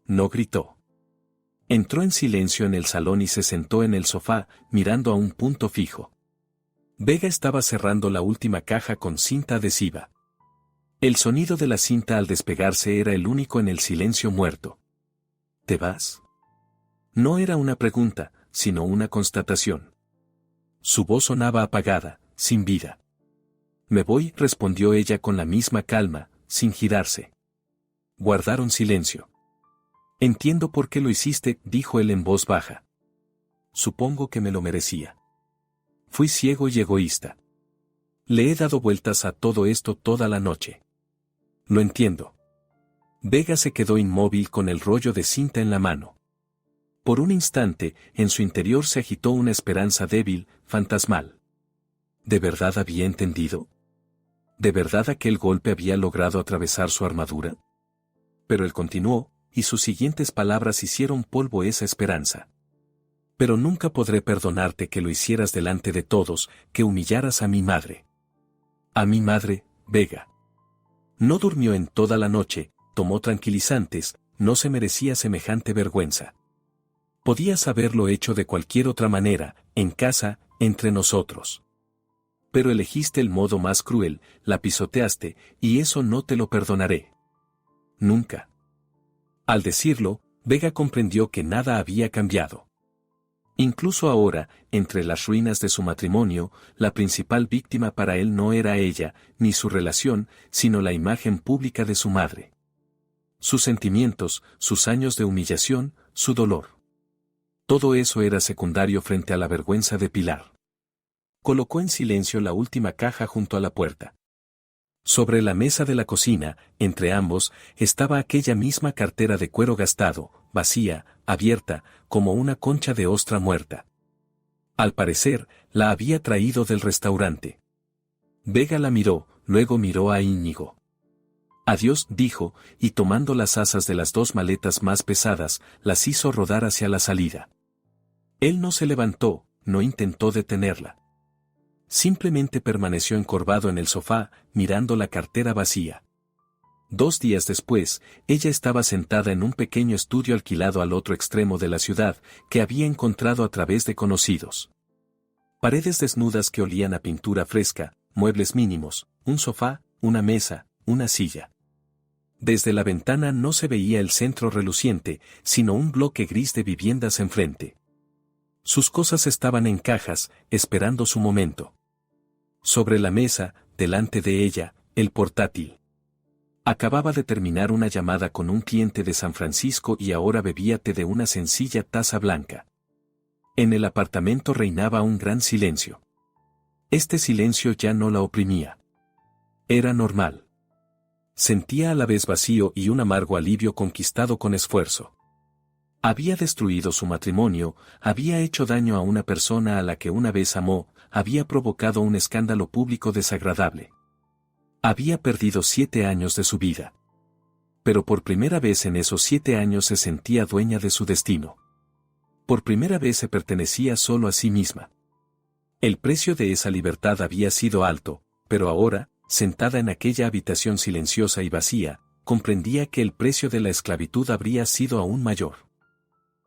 No gritó. Entró en silencio en el salón y se sentó en el sofá, mirando a un punto fijo. Vega estaba cerrando la última caja con cinta adhesiva. El sonido de la cinta al despegarse era el único en el silencio muerto. ¿Te vas? No era una pregunta, sino una constatación. Su voz sonaba apagada, sin vida. Me voy, respondió ella con la misma calma, sin girarse. Guardaron silencio. Entiendo por qué lo hiciste, dijo él en voz baja. Supongo que me lo merecía. Fui ciego y egoísta. Le he dado vueltas a todo esto toda la noche. Lo entiendo. Vega se quedó inmóvil con el rollo de cinta en la mano. Por un instante, en su interior se agitó una esperanza débil, fantasmal. ¿De verdad había entendido? ¿De verdad aquel golpe había logrado atravesar su armadura? Pero él continuó, y sus siguientes palabras hicieron polvo esa esperanza. Pero nunca podré perdonarte que lo hicieras delante de todos, que humillaras a mi madre. A mi madre, Vega. No durmió en toda la noche, tomó tranquilizantes, no se merecía semejante vergüenza. Podías haberlo hecho de cualquier otra manera, en casa, entre nosotros. Pero elegiste el modo más cruel, la pisoteaste, y eso no te lo perdonaré. Nunca. Al decirlo, Vega comprendió que nada había cambiado. Incluso ahora, entre las ruinas de su matrimonio, la principal víctima para él no era ella, ni su relación, sino la imagen pública de su madre. Sus sentimientos, sus años de humillación, su dolor. Todo eso era secundario frente a la vergüenza de Pilar. Colocó en silencio la última caja junto a la puerta. Sobre la mesa de la cocina, entre ambos, estaba aquella misma cartera de cuero gastado, vacía, abierta, como una concha de ostra muerta. Al parecer, la había traído del restaurante. Vega la miró, luego miró a Íñigo. Adiós, dijo, y tomando las asas de las dos maletas más pesadas, las hizo rodar hacia la salida. Él no se levantó, no intentó detenerla. Simplemente permaneció encorvado en el sofá, mirando la cartera vacía. 2 días después, ella estaba sentada en un pequeño estudio alquilado al otro extremo de la ciudad, que había encontrado a través de conocidos. Paredes desnudas que olían a pintura fresca, muebles mínimos, un sofá, una mesa, una silla. Desde la ventana no se veía el centro reluciente, sino un bloque gris de viviendas enfrente. Sus cosas estaban en cajas, esperando su momento. Sobre la mesa, delante de ella, el portátil. Acababa de terminar una llamada con un cliente de San Francisco y ahora bebía té de una sencilla taza blanca. En el apartamento reinaba un gran silencio. Este silencio ya no la oprimía. Era normal. Sentía a la vez vacío y un amargo alivio conquistado con esfuerzo. Había destruido su matrimonio, había hecho daño a una persona a la que una vez amó, había provocado un escándalo público desagradable. Había perdido 7 años de su vida. Pero por primera vez en esos 7 años se sentía dueña de su destino. Por primera vez se pertenecía solo a sí misma. El precio de esa libertad había sido alto, pero ahora, sentada en aquella habitación silenciosa y vacía, comprendía que el precio de la esclavitud habría sido aún mayor.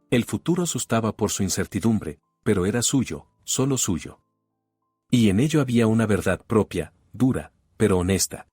El futuro asustaba por su incertidumbre, pero era suyo, solo suyo. Y en ello había una verdad propia, dura, pero honesta.